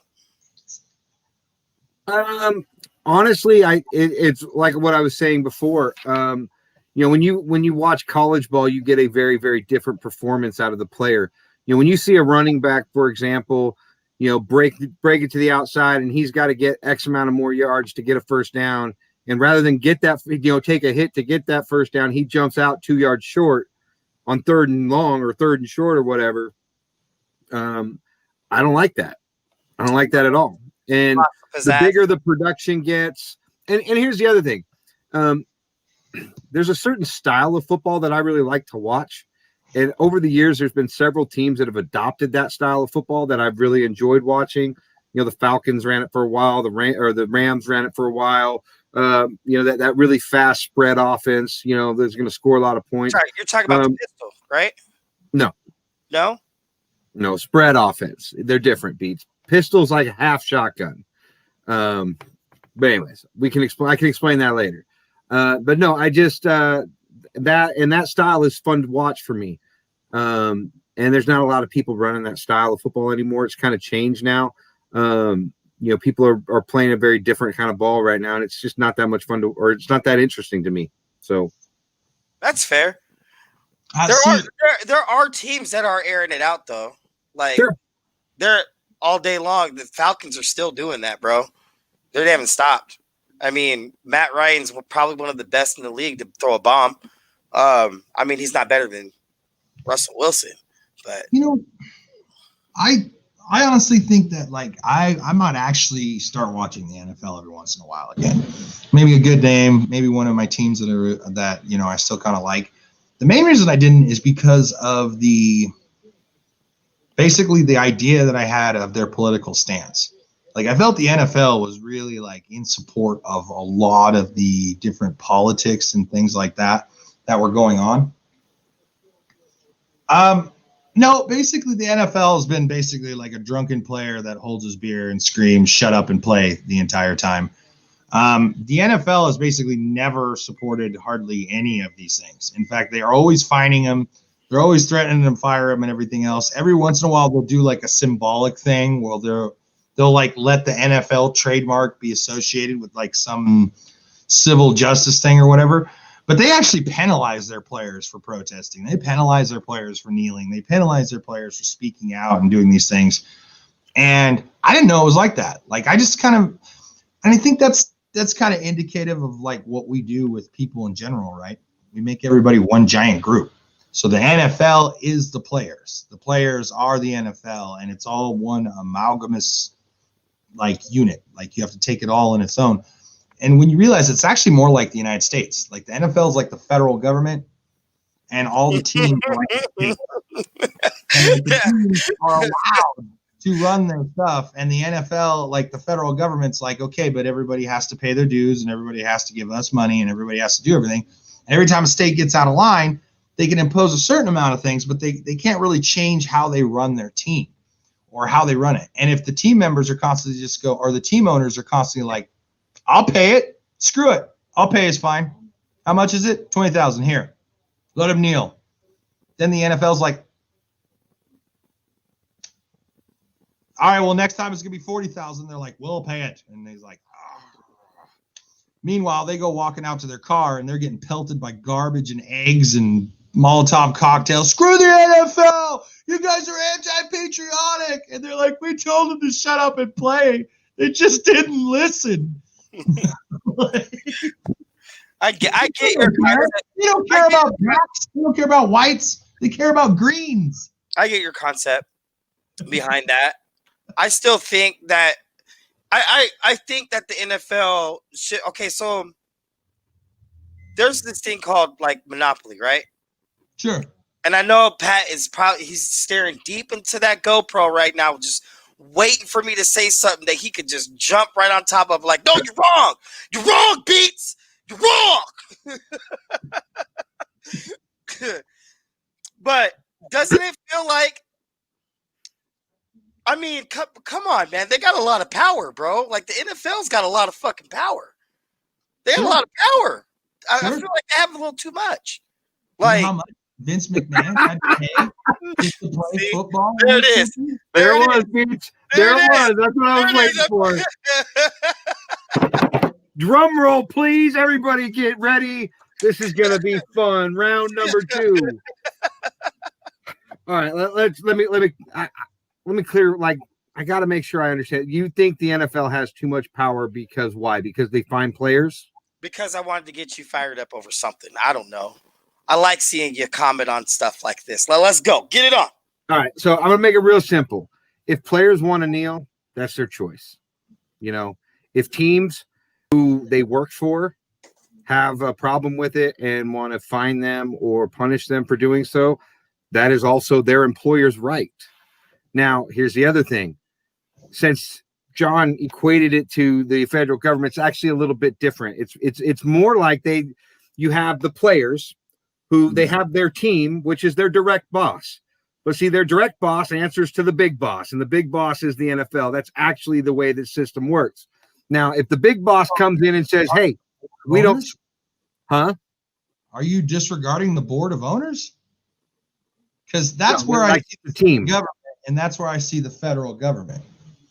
Honestly, it's like what I was saying before. When you watch college ball, you get a very, very different performance out of the player. When you see a running back, for example, break it to the outside, and he's got to get X amount of more yards to get a first down. And rather than get that, take a hit to get that first down, he jumps out 2 yards short on 3rd and long or 3rd and short or whatever. I don't like that. I don't like that at all. And the bigger the production gets, and here's the other thing. There's a certain style of football that I really like to watch. And over the years, there's been several teams that have adopted that style of football that I've really enjoyed watching. The Falcons ran it for a while. The Rams ran it for a while. That really fast spread offense, that's going to score a lot of points. Sorry, you're talking about the pistol, right? No, spread offense. They're different beats. Pistol's like a half shotgun. But anyways, I can explain that later. But no, I just that style is fun to watch for me. And there's not a lot of people running that style of football anymore. It's kind of changed now. People are playing a very different kind of ball right now, and it's just not that much fun or it's not that interesting to me. So that's fair. There are teams that are airing it out though. Like sure. They're all day long. The Falcons are still doing that, bro. They haven't stopped. I mean, Matt Ryan's probably one of the best in the league to throw a bomb. He's not better than Russell Wilson, but I honestly think that I might actually start watching the NFL every once in a while again. Maybe a good name, maybe one of my teams that I still kind of like. The main reason I didn't is because of basically the idea that I had of their political stance. Like I felt the NFL was really in support of a lot of the different politics and things like that were going on. No, basically the NFL has been basically like a drunken player that holds his beer and screams, "Shut up and play" the entire time. The NFL has basically never supported hardly any of these things. In fact, they are always fining them. They're always threatening to fire them and everything else. Every once in a while, they'll do like a symbolic thing where they'll like let the NFL trademark be associated with like some civil justice thing or whatever. But they actually penalize their players for protesting. They penalize their players for kneeling. They penalize their players for speaking out and doing these things. And I didn't know it was like that. Like I just kind of, and I think that's kind of indicative of like what we do with people in general, right? We make everybody one giant group. So the NFL is the players. The players are the NFL, and it's all one amalgamous like unit. Like you have to take it all in its own. And when you realize it's actually more like the United States, like the NFL is like the federal government, and all the teams are like the state. And the teams are allowed to run their stuff, and the NFL, like the federal government's like, okay, but everybody has to pay their dues, and everybody has to give us money, and everybody has to do everything. And every time a state gets out of line, they can impose a certain amount of things, but they can't really change how they run their team or how they run it. And if the team members are constantly or the team owners are constantly like, I'll pay it. Screw it. I'll pay. It's fine. How much is it? 20,000 here. Let him kneel. Then the NFL's like, all right, well, next time it's going to be 40,000. They're like, we'll pay it. And he's like, oh. Meanwhile, they go walking out to their car and they're getting pelted by garbage and eggs and Molotov cocktails. Screw the NFL. You guys are anti-patriotic. And they're like, we told them to shut up and play. They just didn't listen. I get your concept. They don't care about blacks. They don't care about whites. They care about greens. I get your concept behind that. I still think that I think that the NFL should. Okay, so there's this thing called like Monopoly, right? Sure. And I know Pat is he's staring deep into that GoPro right now, just waiting for me to say something that he could just jump right on top of, like, no, you're wrong. You're wrong, Beats. You're wrong. But doesn't it feel like, I mean, come on, man. They got a lot of power, bro. Like the NFL's got a lot of fucking power. They have a lot of power. I feel like they have a little too much. Like, you know how much Vince McMahon had to pay just to play football? There it is. There it was, Beach. There it was. That's what I was waiting for. Drum roll, please. Everybody get ready. This is going to be fun. Round number 2. All right. Let me clear. Like, I got to make sure I understand. You think the NFL has too much power because why? Because they find players? Because I wanted to get you fired up over something. I don't know. I like seeing you comment on stuff like this. Let's go. Get it on. All right. So I'm going to make it real simple. If players want to kneel, that's their choice. You know, if teams who they work for have a problem with it and want to fine them or punish them for doing so, that is also their employer's right. Now, here's the other thing. Since John equated it to the federal government, it's actually a little bit different. It's more like you have the players who they have their team, which is their direct boss. But see, their direct boss answers to the big boss, and the big boss is the NFL. That's actually the way the system works. Now, if the big boss comes in and says, hey, we don't, huh? Are you disregarding the board of owners? Because that's where I see the team government, and that's where I see the federal government.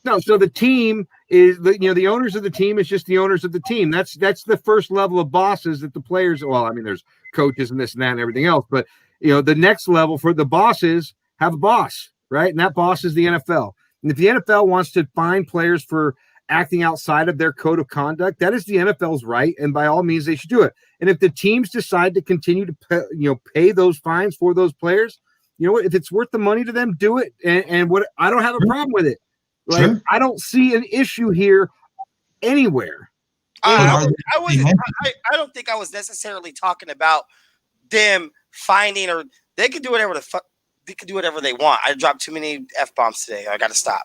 No, so the team is the owners of the team is just the owners of the team. That's the first level of bosses that the players. Well, I mean, there's coaches and this and that and everything else, but the next level for the bosses have a boss, right? And that boss is the NFL. And if the NFL wants to fine players for acting outside of their code of conduct, that is the NFL's right, and by all means, they should do it. And if the teams decide to continue to pay those fines for those players, you know what? If it's worth the money to them, do it. And what I don't have a problem with it. Like, sure. I don't see an issue here anywhere. I don't think I was necessarily talking about them finding, or they can do whatever the fuck. They can do whatever they want. I dropped too many F-bombs today. I got to stop.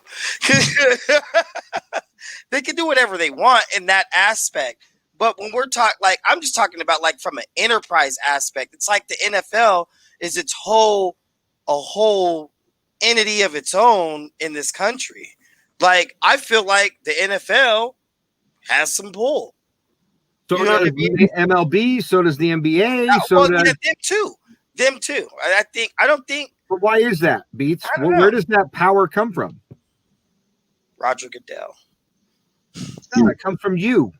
They can do whatever they want in that aspect. But when we're talking, like, I'm just talking about, like, from an enterprise aspect. It's like the NFL is its whole a whole entity of its own in this country. Like, I feel like the NFL has some pull. So does the MLB, so does the NBA, them too. I don't think. But why is that, Beats? Where does that power come from? Roger Goodell. No, it comes from you.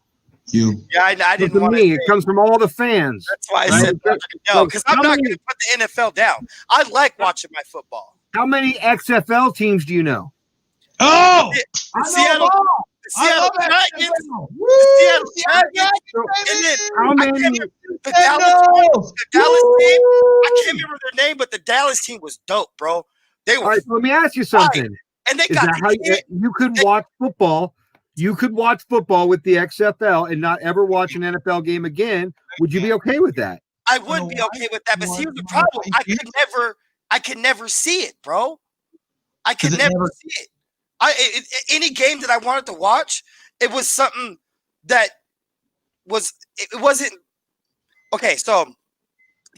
Yeah, I didn't want to. It comes from all the fans. That's why I said Roger Goodell, because I'm not going to put the NFL down. I like watching my football. How many XFL teams do you know? Oh, Seattle Giants. And then how many? The Dallas team. I can't remember their name, but the Dallas team was dope, bro. They were. All right, let me ask you something. And they Is that how you could watch football? You could watch football with the XFL and not ever watch an NFL game again. Would you be okay with that? I would be okay with that, but here's the problem: I could never see it, bro. I could never see it. Any game that I wanted to watch, it was something that was. It wasn't okay. So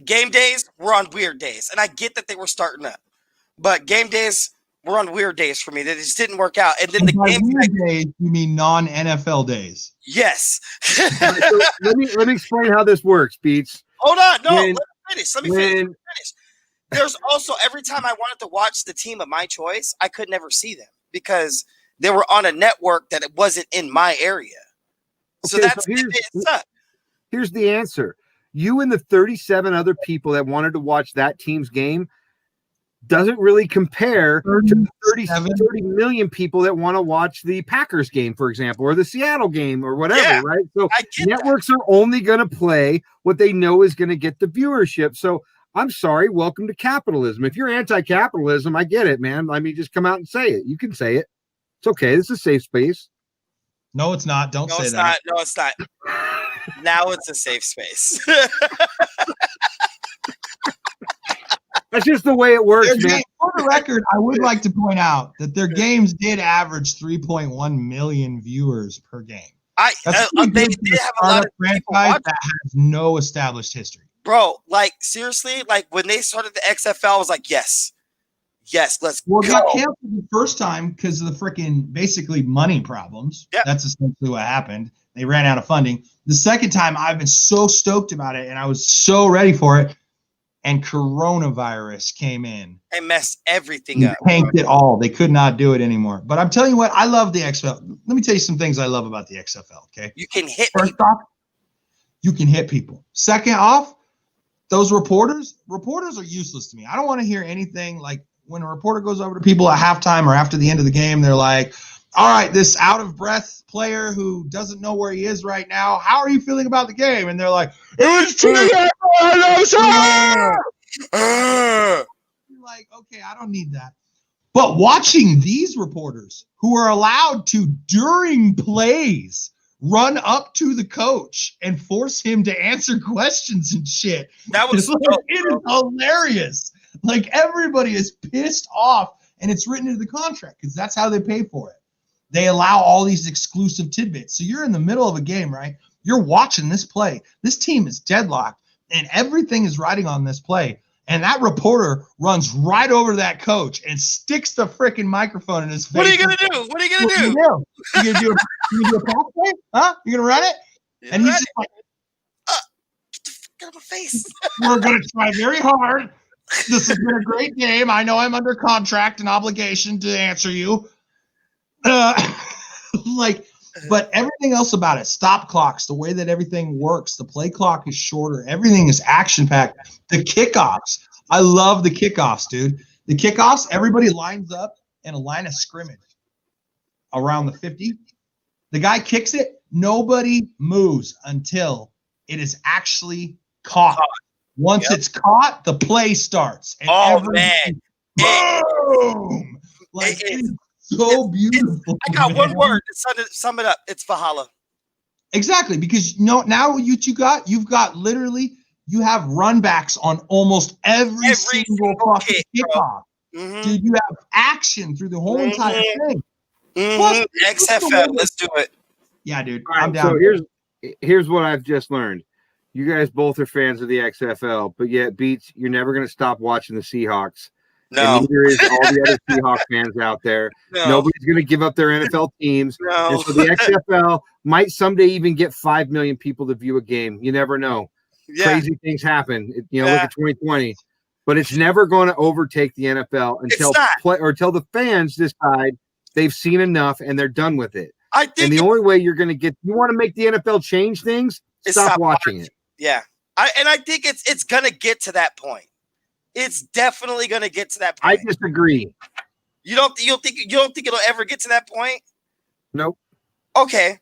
game days were on weird days, and I get that they were starting up, but game days were on weird days for me. That just didn't work out. And then the game days, you mean non-NFL days? Yes. Right, so let me explain how this works, Beats. Hold on, no. Let me finish. There's also every time I wanted to watch the team of my choice, I could never see them because they were on a network that it wasn't in my area. So here's the answer. You and the 37 other people that wanted to watch that team's game doesn't really compare to the 30 million people that want to watch the Packers game, for example, or the Seattle game or whatever, right? So networks are only going to play what they know is going to get the viewership. So I'm sorry, welcome to capitalism. If you're anti-capitalism, I get it, man. I mean, just come out and say it. You can say it. It's okay. This is a safe space. No, it's not. Don't say that. No, it's not. Now it's a safe space. That's just the way it works, man. For the record, I would like to point out that their games did average 3.1 million viewers per game. They did have a lot of franchise that has no established history. Bro, like seriously, like when they started the XFL, I was like, yes, let's go. Well, it got canceled the first time because of the freaking basically money problems. Yep. That's essentially what happened. They ran out of funding. The second time, I've been so stoked about it, and I was so ready for it. And coronavirus came in and messed everything up. Tanked it all. They could not do it anymore. But I'm telling you what, I love the XFL. Let me tell you some things I love about the XFL. Okay, you can hit. First off, you can hit people. Second off, those reporters are useless to me. I don't want to hear anything like when a reporter goes over to people at halftime or after the end of the game. They're like, "All right, this out of breath player who doesn't know where he is right now. How are you feeling about the game?" And they're like, "It was too like, okay, I don't need that. But watching these reporters who are allowed to, during plays, run up to the coach and force him to answer questions and shit. That was it is hilarious. Like everybody is pissed off, and it's written into the contract because that's how they pay for it. They allow all these exclusive tidbits. So you're in the middle of a game, right? You're watching this play. This team is deadlocked, and everything is riding on this play. And that reporter runs right over to that coach and sticks the freaking microphone in his face. What are you gonna do? What are you gonna do? You gonna do a pass play? Huh? You gonna run it? And he's just like, get the fuck out of my face. We're gonna try very hard. This has been a great game. I know I'm under contract and obligation to answer you. But everything else about it, stop clocks, the way that everything works, the play clock is shorter. Everything is action-packed. The kickoffs, I love the kickoffs, dude. The kickoffs, everybody lines up in a line of scrimmage around the 50. The guy kicks it. Nobody moves until it is actually caught. Once it's caught, the play starts. And man. Boom! Like, it's so beautiful. I got one word to sum it up. It's Valhalla. Exactly, because now you've got literally you have run backs on almost every single fucking kickoff. Mm-hmm. Dude, you have action through the whole entire thing. Plus, XFL, let's do it. Yeah, dude. All right, I'm down. So here's what I've just learned. You guys both are fans of the XFL, but yet Beats, you're never going to stop watching the Seahawks. No. And neither is all the other Seahawks fans out there. No. Nobody's going to give up their NFL teams. No. And so the XFL might someday even get 5 million people to view a game. You never know. Yeah. Crazy things happen. Look at 2020. But it's never going to overtake the NFL until the fans decide they've seen enough and they're done with it. I think and the only way you want to make the NFL change things, stop watching it. Yeah. I think it's going to get to that point. It's definitely going to get to that point. I disagree. You don't think it'll ever get to that point? Nope. Okay.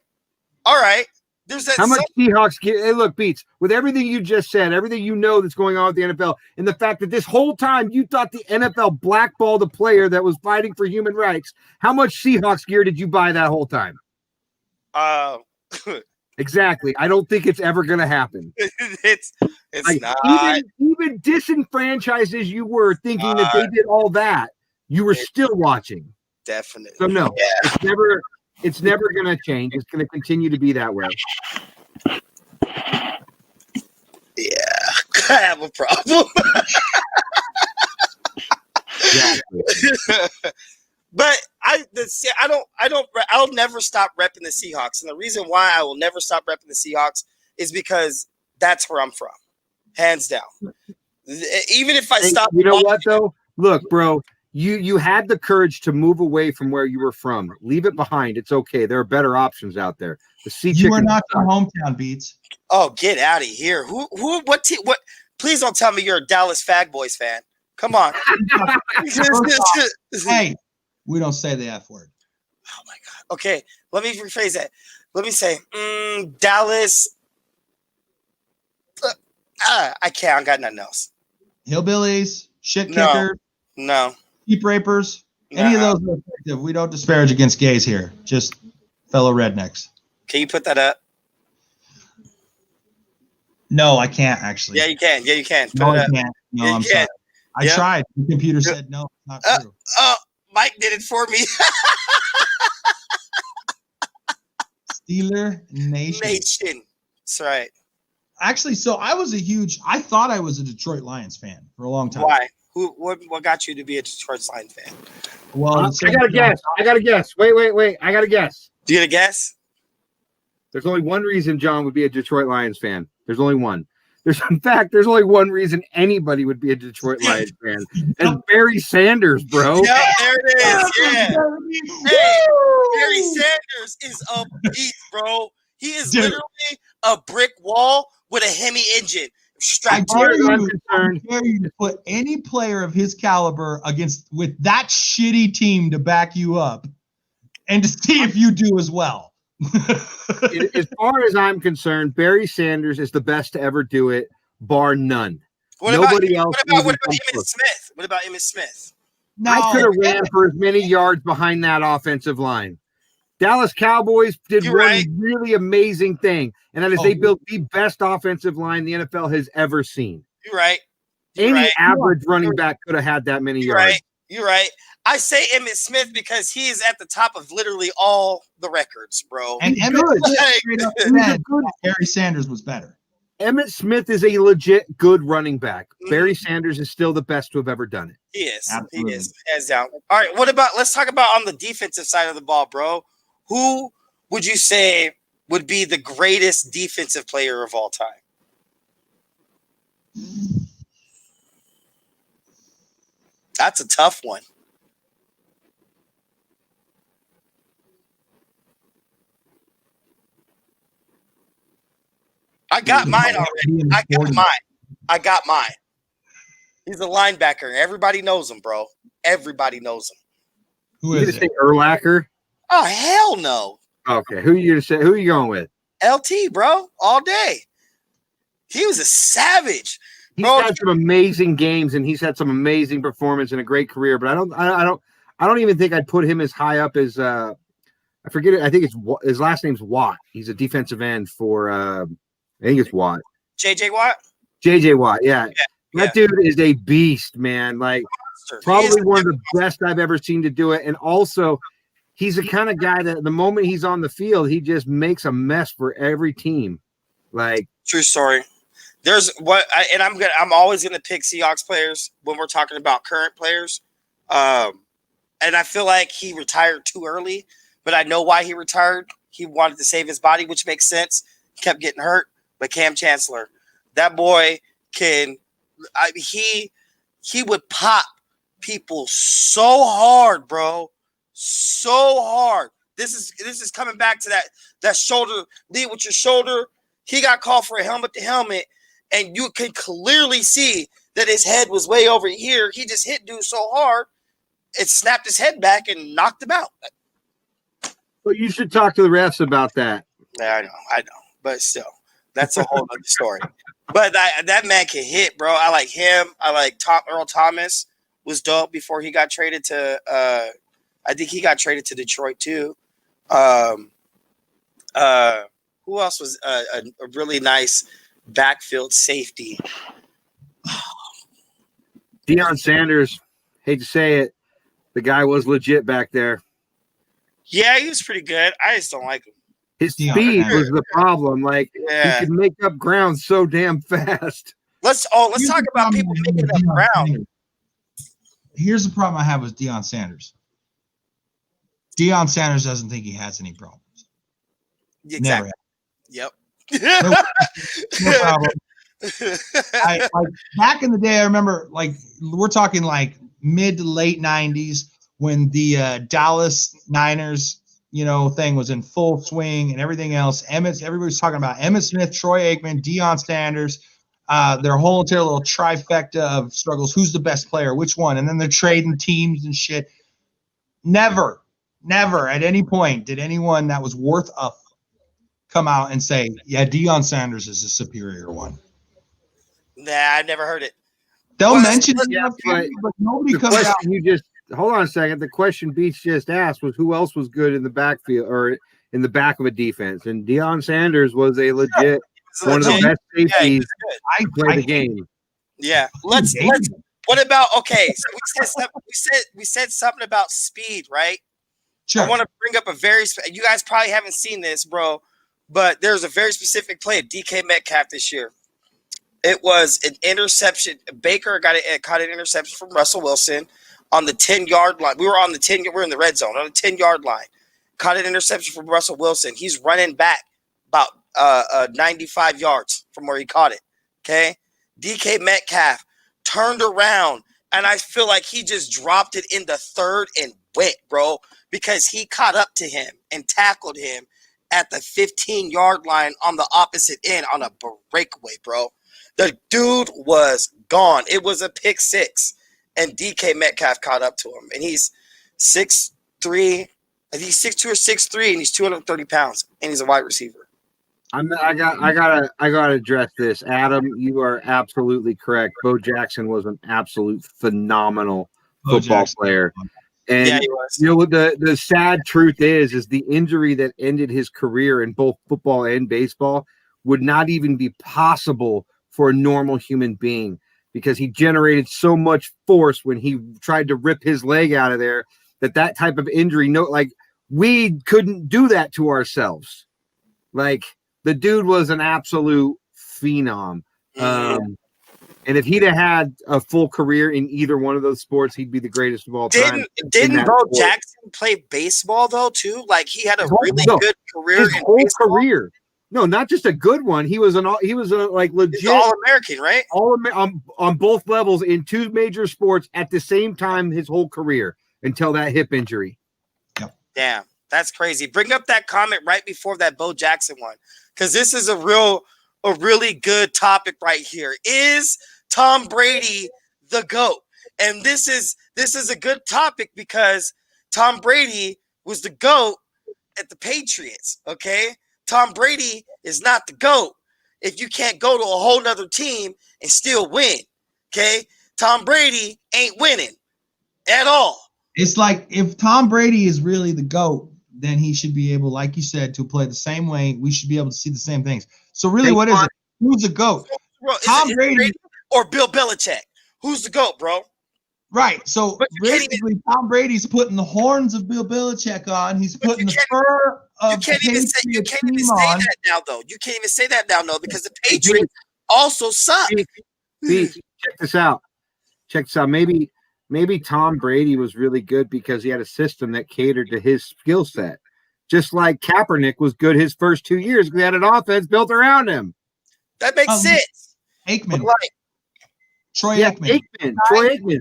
All right. There's that. How much Seahawks get? Hey, look, Beats, with everything you just said, everything you know that's going on with the NFL, and the fact that this whole time you thought the NFL blackballed a player that was fighting for human rights, how much Seahawks gear did you buy that whole time? Exactly. I don't think it's ever going to happen. It's like, not. Even disenfranchised as you were, thinking that they did all that, you were still watching. Definitely. So no, it's never going to change. It's going to continue to be that way. Yeah, I have a problem. Exactly. But I'll never stop repping the Seahawks. And the reason why I will never stop repping the Seahawks is because that's where I'm from. Hands down. Even if I stop. You know what, though? Look, bro, you had the courage to move away from where you were from. Leave it behind. It's okay. There are better options out there. You are not your hometown, Beats. Oh, get out of here. What team? What? Please don't tell me you're a Dallas Fag Boys fan. Come on. Hey, we don't say the F word. Oh my God. Okay, let me rephrase that. Let me say, Dallas. I can't. I got nothing else. Hillbillies, shit kickers, no, sheep rapers. Any of those are effective. We don't disparage against gays here. Just fellow rednecks. Can you put that up? No, I can't actually. Yeah, you can. Yeah, you can. No, I can't. No, I'm sorry. I tried. The computer said no, not true. Mike did it for me. Steeler Nation. That's right. Actually, so I thought I was a Detroit Lions fan for a long time. Why? What got you to be a Detroit Lions fan? Well, I got to guess. Wait. I got to guess. Do you get a guess? There's only one reason John would be a Detroit Lions fan. There's only one. There's only one reason anybody would be a Detroit Lions fan. And Barry Sanders, bro. Yeah, there it is. Yeah. Hey, Barry Sanders is a beast, bro. He is literally a brick wall with a Hemi engine. I dare you to put any player of his caliber with that shitty team to back you up and to see if you do as well. As far as I'm concerned, Barry Sanders is the best to ever do it, bar none. Nobody else. What about Emmitt Smith? What about Emmitt Smith? No, I could have ran for as many yards behind that offensive line. Dallas Cowboys did really amazing thing, and that is they built the best offensive line the NFL has ever seen. You're right. Any average running back could have had that many yards. You're right. I say Emmitt Smith because he is at the top of literally all the records, bro. And Emmitt Smith, Barry Sanders was better. Emmitt Smith is a legit good running back. Barry Sanders is still the best to have ever done it. He is. Absolutely. He is. Hands down. All right. Let's talk about on the defensive side of the ball, bro. Who would you say would be the greatest defensive player of all time? That's a tough one. I got mine already. I got mine. He's a linebacker. Everybody knows him, bro. Everybody knows him. Who is it? Urlacher? Oh, hell no. Okay. Who are you going with? LT, bro. All day. He was a savage. He's had some amazing games and he's had some amazing performance and a great career, but I don't even think I'd put him as high up as I forget it. I think his last name's Watt. He's a defensive end for I think it's Watt. JJ Watt? JJ Watt, yeah. That dude is a beast, man. Like probably one of the best I've ever seen to do it. And also he's the kind of guy that the moment he's on the field, he just makes a mess for every team. Like true story. I'm always gonna pick Seahawks players when we're talking about current players. And I feel like he retired too early, but I know why he retired. He wanted to save his body, which makes sense. He kept getting hurt. But Cam Chancellor, that boy he would pop people so hard, bro. So hard. This is coming back to that shoulder, lead with your shoulder. He got called for a helmet to helmet, and you can clearly see that his head was way over here. He just hit dude so hard, it snapped his head back and knocked him out. But you should talk to the refs about that. Yeah, I know. But still, that's a whole other story. But that man can hit, bro. I like him. I like Earl Thomas was dope before he got traded to I think he got traded to Detroit too. Who else was a really nice backfield safety? Deion Sanders, hate to say it, the guy was legit back there. Yeah, he was pretty good. I just don't like him. His speed was the problem. Like, he could make up ground so damn fast. Let's talk about people making up ground. Here's the problem I have with Deion Sanders. Deion Sanders doesn't think he has any problems. Exactly. Never. Yep. No problem. Like back in the day, I remember, like, we're talking like mid to late 90s when the Dallas Niners, thing was in full swing and everything else. Everybody's talking about Emmitt Smith, Troy Aikman, Deion Sanders, their whole entire little trifecta of struggles. Who's the best player? Which one? And then they're trading teams and shit. Never at any point did anyone that was worth a come out and say, yeah, Deion Sanders is a superior one. Nah, I never heard it. They'll mention it, but nobody comes out. Hold on a second. The question Beach just asked was who else was good in the backfield or in the back of a defense, and Deion Sanders was a legit one of the best safeties to play the game. Yeah, let's. What about so we said something about speed, right? Sure. I want to bring up you guys probably haven't seen this, bro, but there's a very specific play of DK Metcalf this year. It was an interception. Baker caught an interception from Russell Wilson on the 10-yard line. We're in the red zone on the 10-yard line. Caught an interception from Russell Wilson. He's running back about 95 yards from where he caught it. Okay. DK Metcalf turned around, and I feel like he just dropped it in the third and went, bro, because he caught up to him and tackled him at the 15-yard line on the opposite end on a breakaway, bro. The dude was gone. It was a pick six, and DK Metcalf caught up to him, and he's 6'3", I think he's 6'2" or 6'3", and he's 230 pounds, and he's a wide receiver. I gotta address this. Adam, you are absolutely correct. Bo Jackson was an absolute phenomenal football player. And yeah, he was. The sad truth is the injury that ended his career in both football and baseball would not even be possible for a normal human being, because he generated so much force when he tried to rip his leg out of there that type of injury, we couldn't do that to ourselves. Like, the dude was an absolute phenom. And if he'd have had a full career in either one of those sports, he'd be the greatest of all time. Didn't Bo Jackson play baseball though too? Like, he had a really good career. His whole career. No, not just a good one. He was like legit All-American, right? On both levels in two major sports at the same time his whole career until that hip injury. Yep. Damn, that's crazy. Bring up that comment right before that Bo Jackson one, because this is a really good topic right here. Is Tom Brady the GOAT? And this is a good topic because Tom Brady was the GOAT at the Patriots, okay? Tom Brady is not the GOAT if you can't go to a whole nother team and still win, okay? Tom Brady ain't winning at all. It's like, if Tom Brady is really the GOAT, then he should be able, like you said, to play the same way. We should be able to see the same things. So really, what is it? Who's the GOAT? Bro, Tom Brady or Bill Belichick? Who's the GOAT, bro? Right. So basically, Tom Brady's putting the horns of Bill Belichick on. He's putting the fur of you can't even say that now, though. You can't even say that now, no, because the Patriots also suck. Pete, check this out. Maybe Tom Brady was really good because he had a system that catered to his skill set. Just like Kaepernick was good his first 2 years because he had an offense built around him. That makes sense. Aikman. Troy Troy Aikman.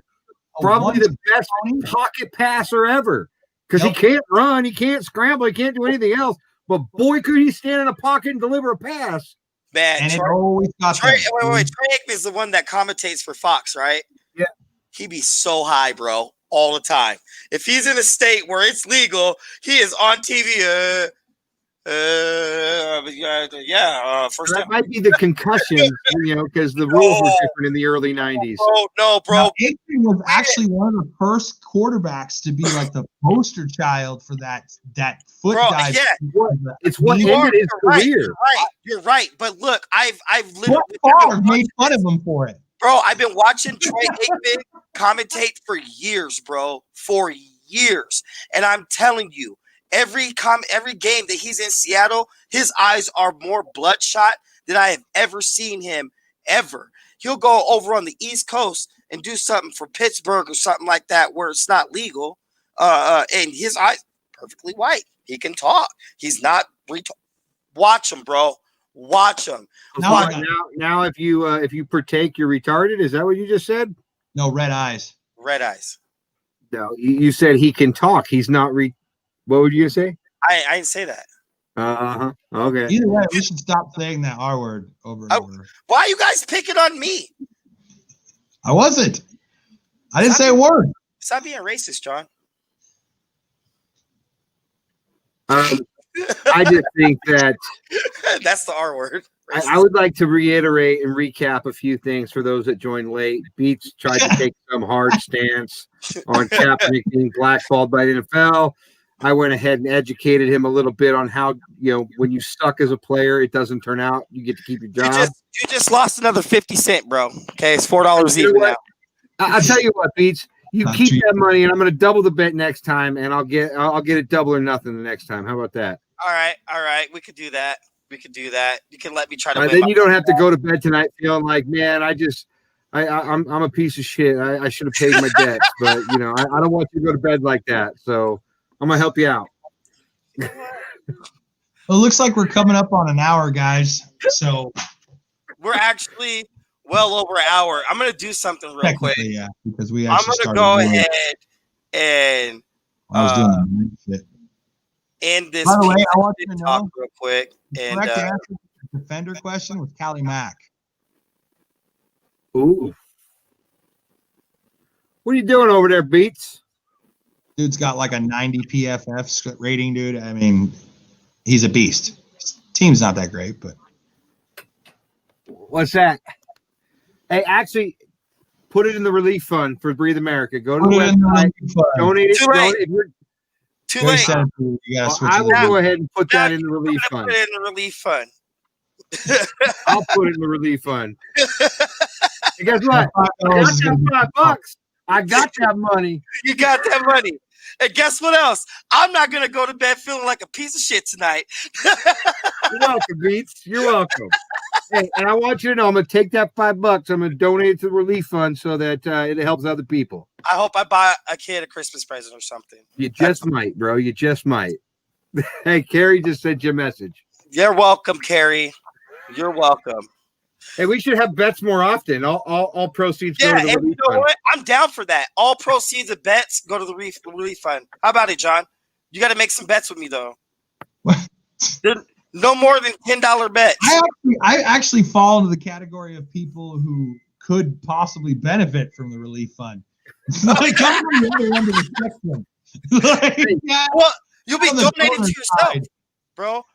Probably the best pocket passer ever. Because he can't run, he can't scramble, he can't do anything else. But boy, could he stand in a pocket and deliver a pass. Man, and Troy Aikman is the one that commentates for Fox, right? Yeah. He be so high, bro, all the time. If he's in a state where it's legal, he is on TV. First that time. might be the concussion, because the rules were different in the early 90s. Oh, no, bro. Now, Aikman was actually one of the first quarterbacks to be like the poster child for that foot dive. Yeah. It's what ended his career. You're right. But look, I've literally made fun of him for it. Bro, I've been watching Troy Aikman commentate for years, bro. For years. And I'm telling you, every game that he's in Seattle, his eyes are more bloodshot than I have ever seen him ever. He'll go over on the East Coast and do something for Pittsburgh or something like that where it's not legal. And his eyes perfectly white. He can talk. He's not watch him, bro. Watch him. Now, if you partake, you're retarded. Is that what you just said? No, red eyes. Red eyes. No, you said he can talk. He's not What would you say? I didn't say that. Okay. Either way, we should stop saying that R word over and over. Why are you guys picking on me? I wasn't. I didn't say a word. Stop being racist, John. I just think that that's the R word. I would like to reiterate and recap a few things for those that joined late. Beats tried to take some hard stance on Kaepernick being blackballed by the NFL. I went ahead and educated him a little bit on how, when you suck as a player, it doesn't turn out. You get to keep your job. You just lost another 50 cents, bro. Okay, it's $4 even now. I'll tell you what, Beats. You keep that money, and I'm going to double the bet next time, and I'll get it double or nothing the next time. How about that? All right. We could do that. You can let me try to win. Then you don't have to go to bed tonight feeling like, man, I'm a piece of shit. I should have paid my debts, but I don't want you to go to bed like that. So I'm gonna help you out. Well, it looks like we're coming up on an hour, guys. So we're actually well over an hour. I'm gonna do something real quick. Yeah, because we. I'm gonna go ahead and. I was doing that shit. And this. By the way, I want you to know real quick. And correct answer to the defender question was Callie Mack. Ooh. What are you doing over there, Beats? Dude's got like a 90 PFF rating, dude. I mean, he's a beast. His team's not that great, but. What's that? Hey, actually, put it in the relief fund for Breathe America. Go to the website, donate it. Too late. I will go ahead and put that in the relief fund. Put it in the relief fund. I'll put it in the relief fund. And guess what? I got that $5. I got that money. You got that money. And guess what else? I'm not going to go to bed feeling like a piece of shit tonight. You're welcome, Beats. You're welcome. Hey, and I want you to know I'm going to take that $5. I'm going to donate it to the relief fund so that it helps other people. I hope I buy a kid a Christmas present or something. You just might, bro. You just might. Hey, Carrie just sent you a message. You're welcome, Carrie. You're welcome. Hey, we should have bets more often. All proceeds go to the relief fund. What? I'm down for that. All proceeds of bets go to the relief fund. How about it, John? You got to make some bets with me, though. No more than $10 bets. I actually fall into the category of people who could possibly benefit from the relief fund. Like, I'm on the other end of the spectrum. Well, you'll be donating to yourself, bro.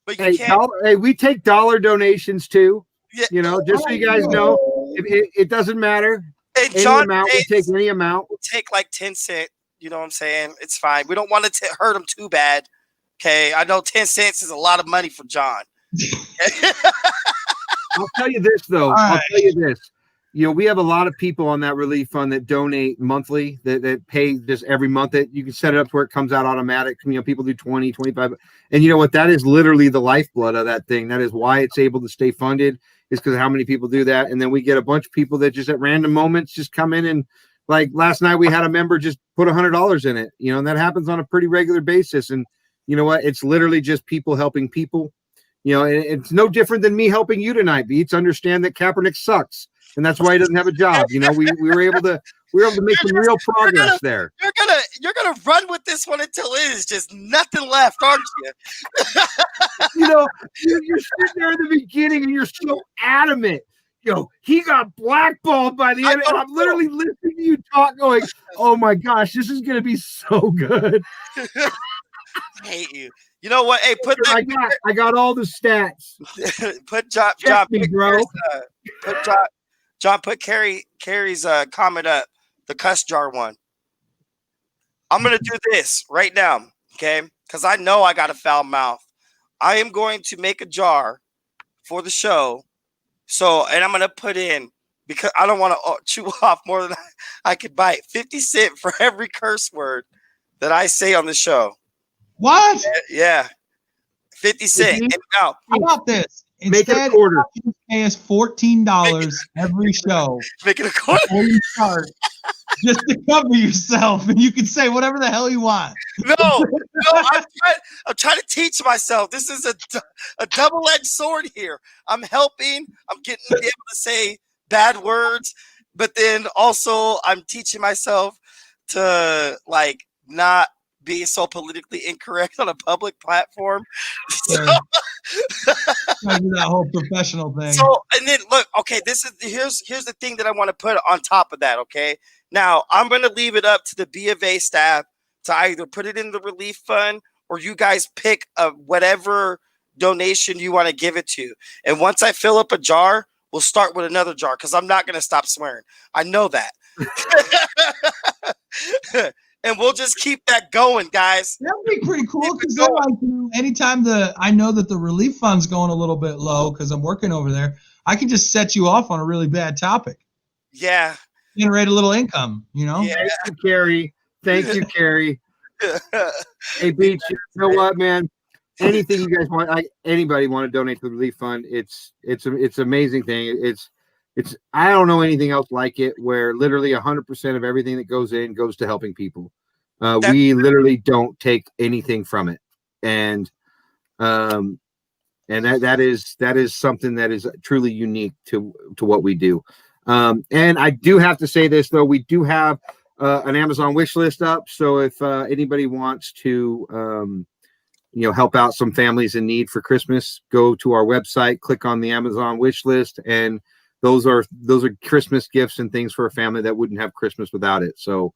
But you can't. Hey, we take dollar donations too. Yeah. Just so you guys know, it doesn't matter. Hey, John, we take any amount. We'll take like 10 cents. You know what I'm saying? It's fine. We don't want to hurt him too bad. Okay, I know 10 cents is a lot of money for John. I'll tell you this, though. I'll tell you this. We have a lot of people on that relief fund that donate monthly, that pay just every month. That you can set it up where it comes out automatic. People do 20, 25. And you know what? That is literally the lifeblood of that thing. That is why it's able to stay funded. is because of how many people do that. And then we get a bunch of people that just at random moments just come in and like last night we had a member just put $100 in it, and that happens on a pretty regular basis. And you know what? It's literally just people helping people. And it's no different than me helping you tonight, Beats. Understand that Kaepernick sucks, and that's why he doesn't have a job. We were able to make some real progress there. You're gonna run with this one until it is just nothing left, aren't you? You're sitting there in the beginning and you're so adamant. He got blackballed by the end. And I'm literally listening to you talk, going, "Oh my gosh, this is gonna be so good." I hate you. You know what? Hey, I got all the stats. Put John. Put Carrie's comment up. The cuss jar one. I'm gonna do this right now, okay? Because I know I got a foul mouth. I am going to make a jar for the show. And I'm gonna put in, because I don't want to chew off more than I could bite. 50 cents for every curse word that I say on the show. What? Yeah. 50 cents. And now, how about this? Make it a quarter. You pay us $14 every show. Make it a quarter. Before you start, just to cover yourself, and you can say whatever the hell you want. No, I'm trying to teach myself. This is a double-edged sword here. I'm helping. I'm getting to be able to say bad words, but then also I'm teaching myself to not be so politically incorrect on a public platform. Do that whole professional thing. So, and then look, okay, here's the thing that I want to put on top of that. Okay, now I'm going to leave it up to the B of A staff to either put it in the relief fund or you guys pick whatever donation you want to give it to. And once I fill up a jar, we'll start with another jar because I'm not going to stop swearing. I know that. And we'll just keep that going, guys. That would be pretty cool because anytime I know that the relief fund's going a little bit low because I'm working over there, I can just set you off on a really bad topic. Yeah. Generate a little income, Yeah. Thank you, Carrie. Thank you, Carrie. Hey, Beach, you know what, man? Anything you guys want, anybody want to donate to the relief fund, it's an amazing thing. It's I don't know anything else like it where literally 100% of everything that goes in goes to helping people. We literally don't take anything from it. And that is something that is truly unique to what we do. And I do have to say this though, we do have an Amazon wish list up. So if anybody wants to help out some families in need for Christmas, go to our website, click on the Amazon wish list, and those are Christmas gifts and things for a family that wouldn't have Christmas without it. So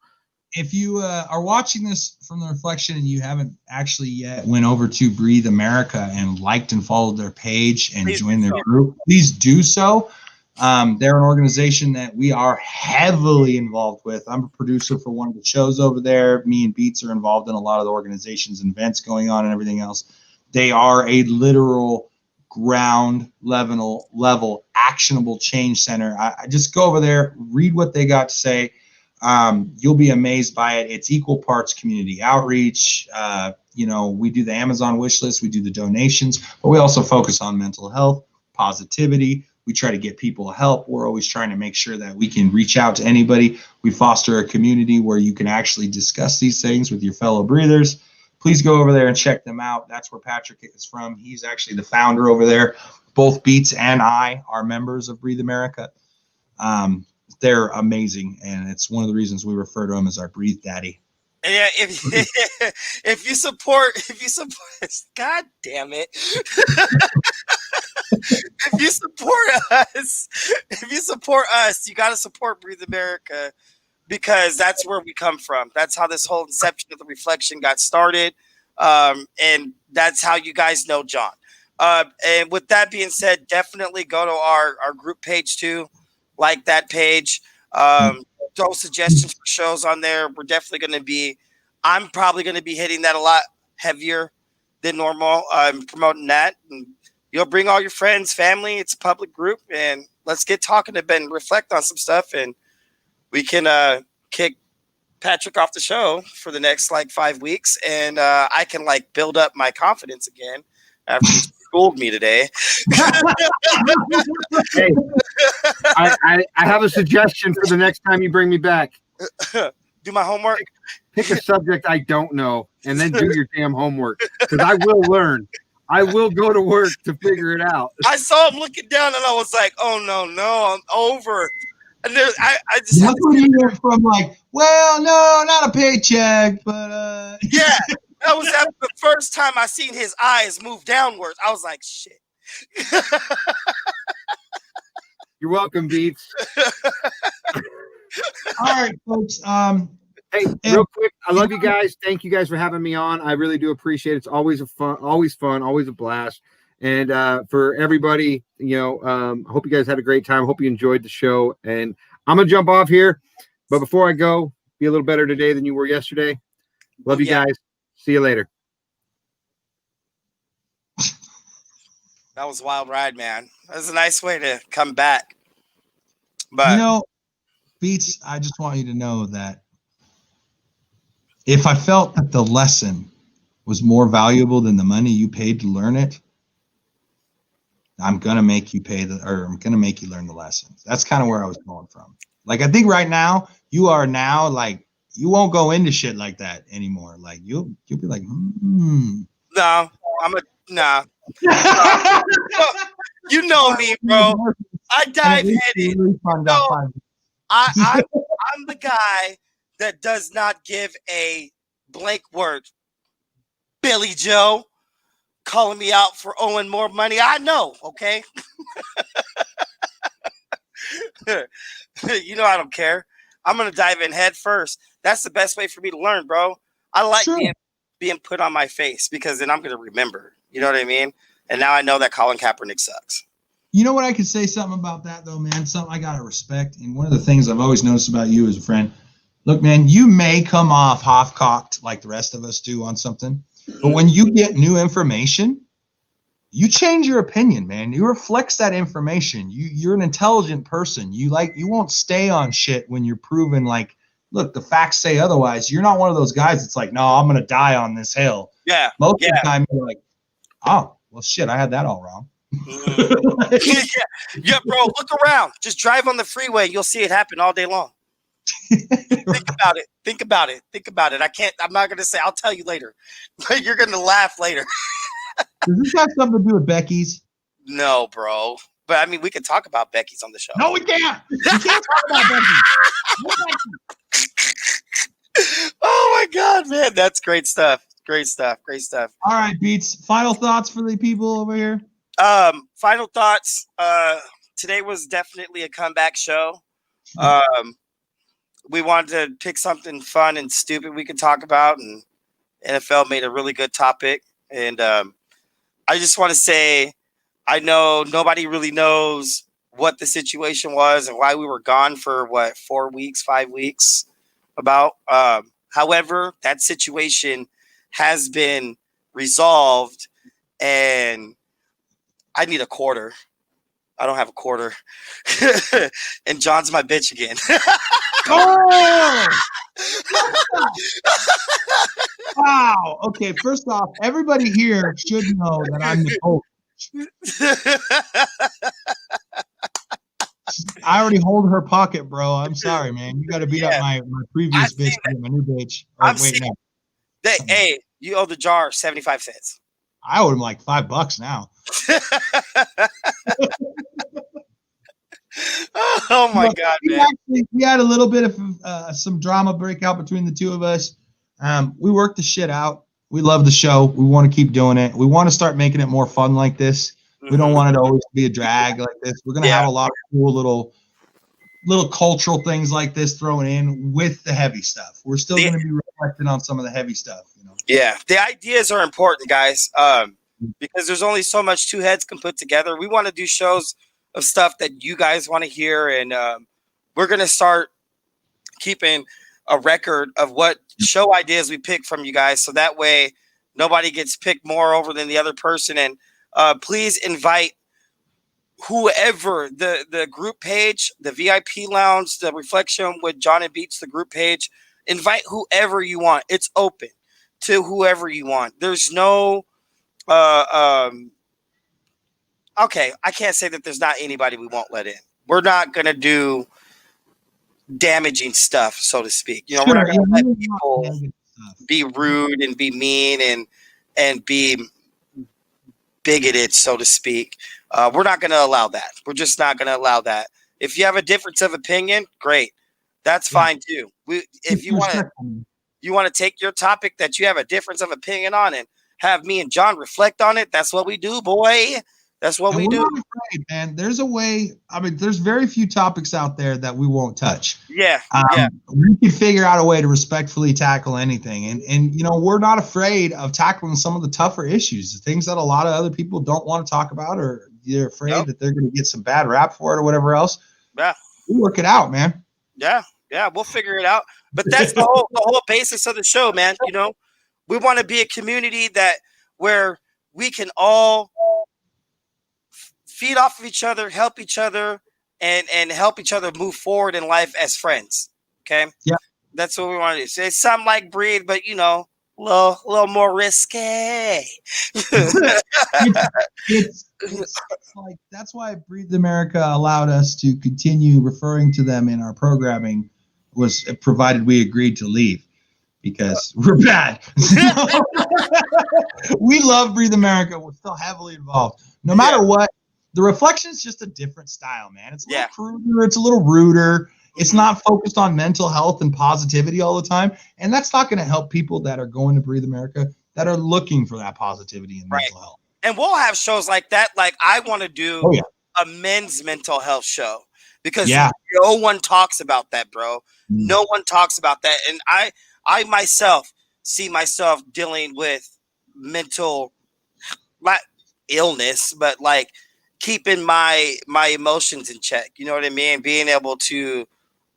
if you are watching this from The Reflection and you haven't actually yet went over to Breathe America and liked and followed their page and joined their group, please do so. They're an organization that we are heavily involved with. I'm a producer for one of the shows over there. Me and Beats are involved in a lot of the organizations and events going on and everything else. They are a literal ground level actionable change center. I just go over there, read what they got to say. You'll be amazed by it. It's equal parts community outreach. We do the Amazon wish list, we do the donations, but we also focus on mental health, positivity. We try to get people help. We're always trying to make sure that we can reach out to anybody. We foster a community where you can actually discuss these things with your fellow breathers. Please go over there and check them out. That's where Patrick is from. He's actually the founder over there. Both Beats and I are members of Breathe America. They're amazing, and it's one of the reasons we refer to him as our Breathe Daddy. Yeah, if you support, God damn it. If you support us, you got to support Breathe America, because that's where we come from. That's how this whole inception of The Reflection got started. And that's how you guys know John. And with that being said, definitely go to our group page too. Like that page. Throw suggestions for shows on there. I'm probably going to be hitting that a lot heavier than normal. I'm promoting that. And you'll bring all your friends, family. It's a public group. And let's get talking and reflect on some stuff. And we can kick Patrick off the show for the next 5 weeks, and I can build up my confidence again after schooled me today. Hey, I have a suggestion for the next time you bring me back. Do my homework. Pick a subject I don't know, and then do your damn homework, because I will learn. I will go to work to figure it out. I saw him looking down, and I was like, "Oh no, I'm over." And then I just That's when you went from like, well, no, not a paycheck, but yeah. That was after the first time I seen his eyes move downwards. I was like, "Shit." You're welcome, Beats. All right, folks. Hey, real quick, I love you guys. Thank you guys for having me on. I really do appreciate it. It's always fun, always a blast. And for everybody, I hope you guys had a great time. Hope you enjoyed the show. And I'm gonna jump off here, but before I go, be a little better today than you were yesterday. Love you guys. See you later. That was a wild ride, man. That was a nice way to come back. But Beats, I just want you to know that if I felt that the lesson was more valuable than the money you paid to learn it, I'm gonna make you I'm gonna make you learn the lessons. That's kind of where I was going from. Like, I think right now you are now like, you won't go into shit like that anymore. Like you'll be like, No. You know me, bro. I dive headed. I'm the guy that does not give a blank word. Billy Joe calling me out for owing more money. I know, okay? You know I don't care. I'm gonna dive in head first. That's the best way for me to learn, bro. I like being put on my face, because then I'm gonna remember. You know what I mean? And now I know that Colin Kaepernick sucks. You know what, I could say something about that though, man. Something I gotta respect. And one of the things I've always noticed about you as a friend, look, man, you may come off half-cocked like the rest of us do on something, but when you get new information, you change your opinion, man. You reflex that information. You're an intelligent person. You won't stay on shit when you're proven like, look, the facts say otherwise. You're not one of those guys that's like, no, I'm gonna die on this hill. Yeah. Most of the time you're like, oh, well, shit, I had that all wrong. Yeah, bro, look around. Just drive on the freeway. You'll see it happen all day long. Think about it. I'm not going to say, I'll tell you later. But you're going to laugh later. Does this have something to do with Becky's? No, bro. But I mean, we could talk about Becky's on the show. No, we can't. We can't talk about Becky. Oh my God, man. That's great stuff. Great stuff. All right, Beats. Final thoughts for the people over here? Final thoughts. Today was definitely a comeback show. We wanted to pick something fun and stupid we could talk about, and NFL made a really good topic. And I just want to say, I know nobody really knows what the situation was and why we were gone for 4 weeks, 5 weeks about. However, that situation has been resolved, and I need a quarter. I don't have a quarter. And John's my bitch again. Oh! Wow. Okay, first off, everybody here should know that I'm the coach. I already hold her pocket, bro. I'm sorry, man. You got to beat up my previous bitch, my new bitch. Hey, you owe the jar 75 cents. I owe him like $5 now. Oh my God, man. We had a little bit of some drama breakout between the two of us. We worked the shit out. We love the show. We want to keep doing it. We want to start making it more fun like this. We don't want it to always be a drag like this. We're going to have a lot of cool little cultural things like this thrown in with the heavy stuff. We're still going to be reflecting on some of the heavy stuff. Yeah, the ideas are important, guys, because there's only so much two heads can put together. We want to do shows of stuff that you guys want to hear, and we're going to start keeping a record of what show ideas we pick from you guys, so that way nobody gets picked more over than the other person. And please invite whoever, the group page, the VIP lounge, the Reflection with John and Beats, the group page. Invite whoever you want. It's open to whoever you want. There's no okay, I can't say that there's not anybody we won't let in. We're not gonna do damaging stuff, so to speak. You know, we're not gonna let people be rude and be mean and be bigoted, so to speak. We're not gonna allow that. We're just not gonna allow that. If you have a difference of opinion, great. That's fine too. If you want to take your topic that you have a difference of opinion on and have me and John reflect on it, that's what we do, boy. That's what we do. Not afraid, man. There's a way. I mean, there's very few topics out there that we won't touch. Yeah. We can figure out a way to respectfully tackle anything. And you know, we're not afraid of tackling some of the tougher issues, the things that a lot of other people don't want to talk about, or they're afraid that they're going to get some bad rap for it or whatever else. Yeah. We work it out, man. Yeah. We'll figure it out. But that's the whole basis of the show, man. You know, we want to be a community where we can all feed off of each other, help each other, and help each other move forward in life as friends. Okay. Yeah. That's what we want to do. So it's something like Breed, but you know, a little more risque. it's like, that's why Breathe America allowed us to continue referring to them in our programming, was provided we agreed to leave, because we're bad. We love Breathe America. We're still heavily involved. No matter what, the reflection is just a different style, man. It's a little cruder. It's a little ruder. It's not focused on mental health and positivity all the time. And that's not going to help people that are going to Breathe America that are looking for that positivity and mental health. And we'll have shows like that. Like, I want to do a men's mental health show, because no one talks about that, bro. No one talks about that. And I myself see myself dealing with mental, not illness, but like keeping my emotions in check. You know what I mean? Being able to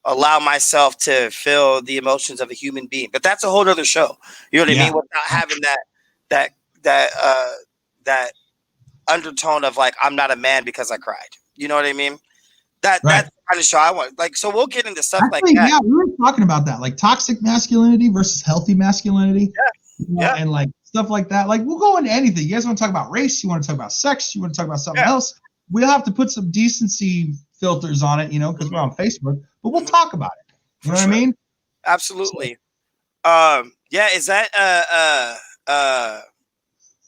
allow myself to feel the emotions of a human being. But that's a whole other show. You know what I mean? Without having that undertone of like, I'm not a man because I cried. You know what I mean? That's the kind of show I want. Like, so we'll get into stuff like that. Yeah, we were talking about that, like toxic masculinity versus healthy masculinity. And like stuff like that. Like, we'll go into anything. You guys want to talk about race? You want to talk about sex? You want to talk about something else? We'll have to put some decency filters on it, you know, because we're on Facebook, but we'll talk about it. You know what I mean? Absolutely. Is that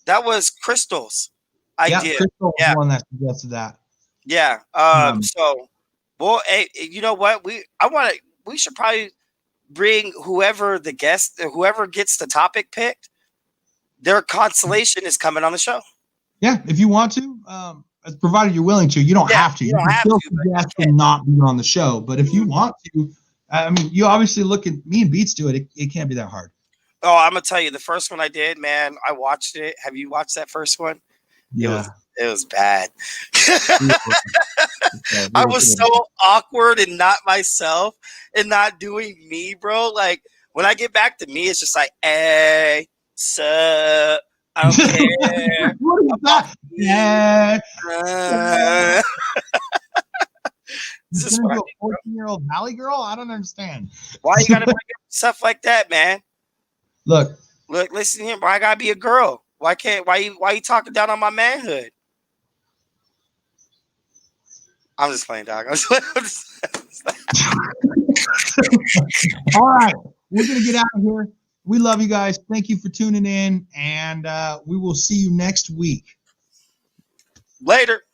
that was Crystal's idea. Crystal was the one that suggested that. Yeah. So, well, hey, you know what? We should probably bring whoever gets the topic picked, their consolation is coming on the show. Yeah, if you want to, provided you're willing to. You don't have to. You don't have to suggest not be on the show, but if you want to, I mean, you obviously look at me and Beats do it. It can't be that hard. Oh, I'm gonna tell you, the first one I did, man, I watched it. Have you watched that first one? Yeah. It was bad. I was so awkward and not myself and not doing me, bro. Like, when I get back to me, it's just like, hey, sup, I don't care. What is that? Yeah. This is a 14-year-old Valley girl? I don't understand. Why you gotta bring up stuff like that, man? Look, listen here, bro. I gotta be a girl. Why you talking down on my manhood? I'm just playing, dog. All right, we're gonna get out of here. We love you guys. Thank you for tuning in, and we will see you next week. Later.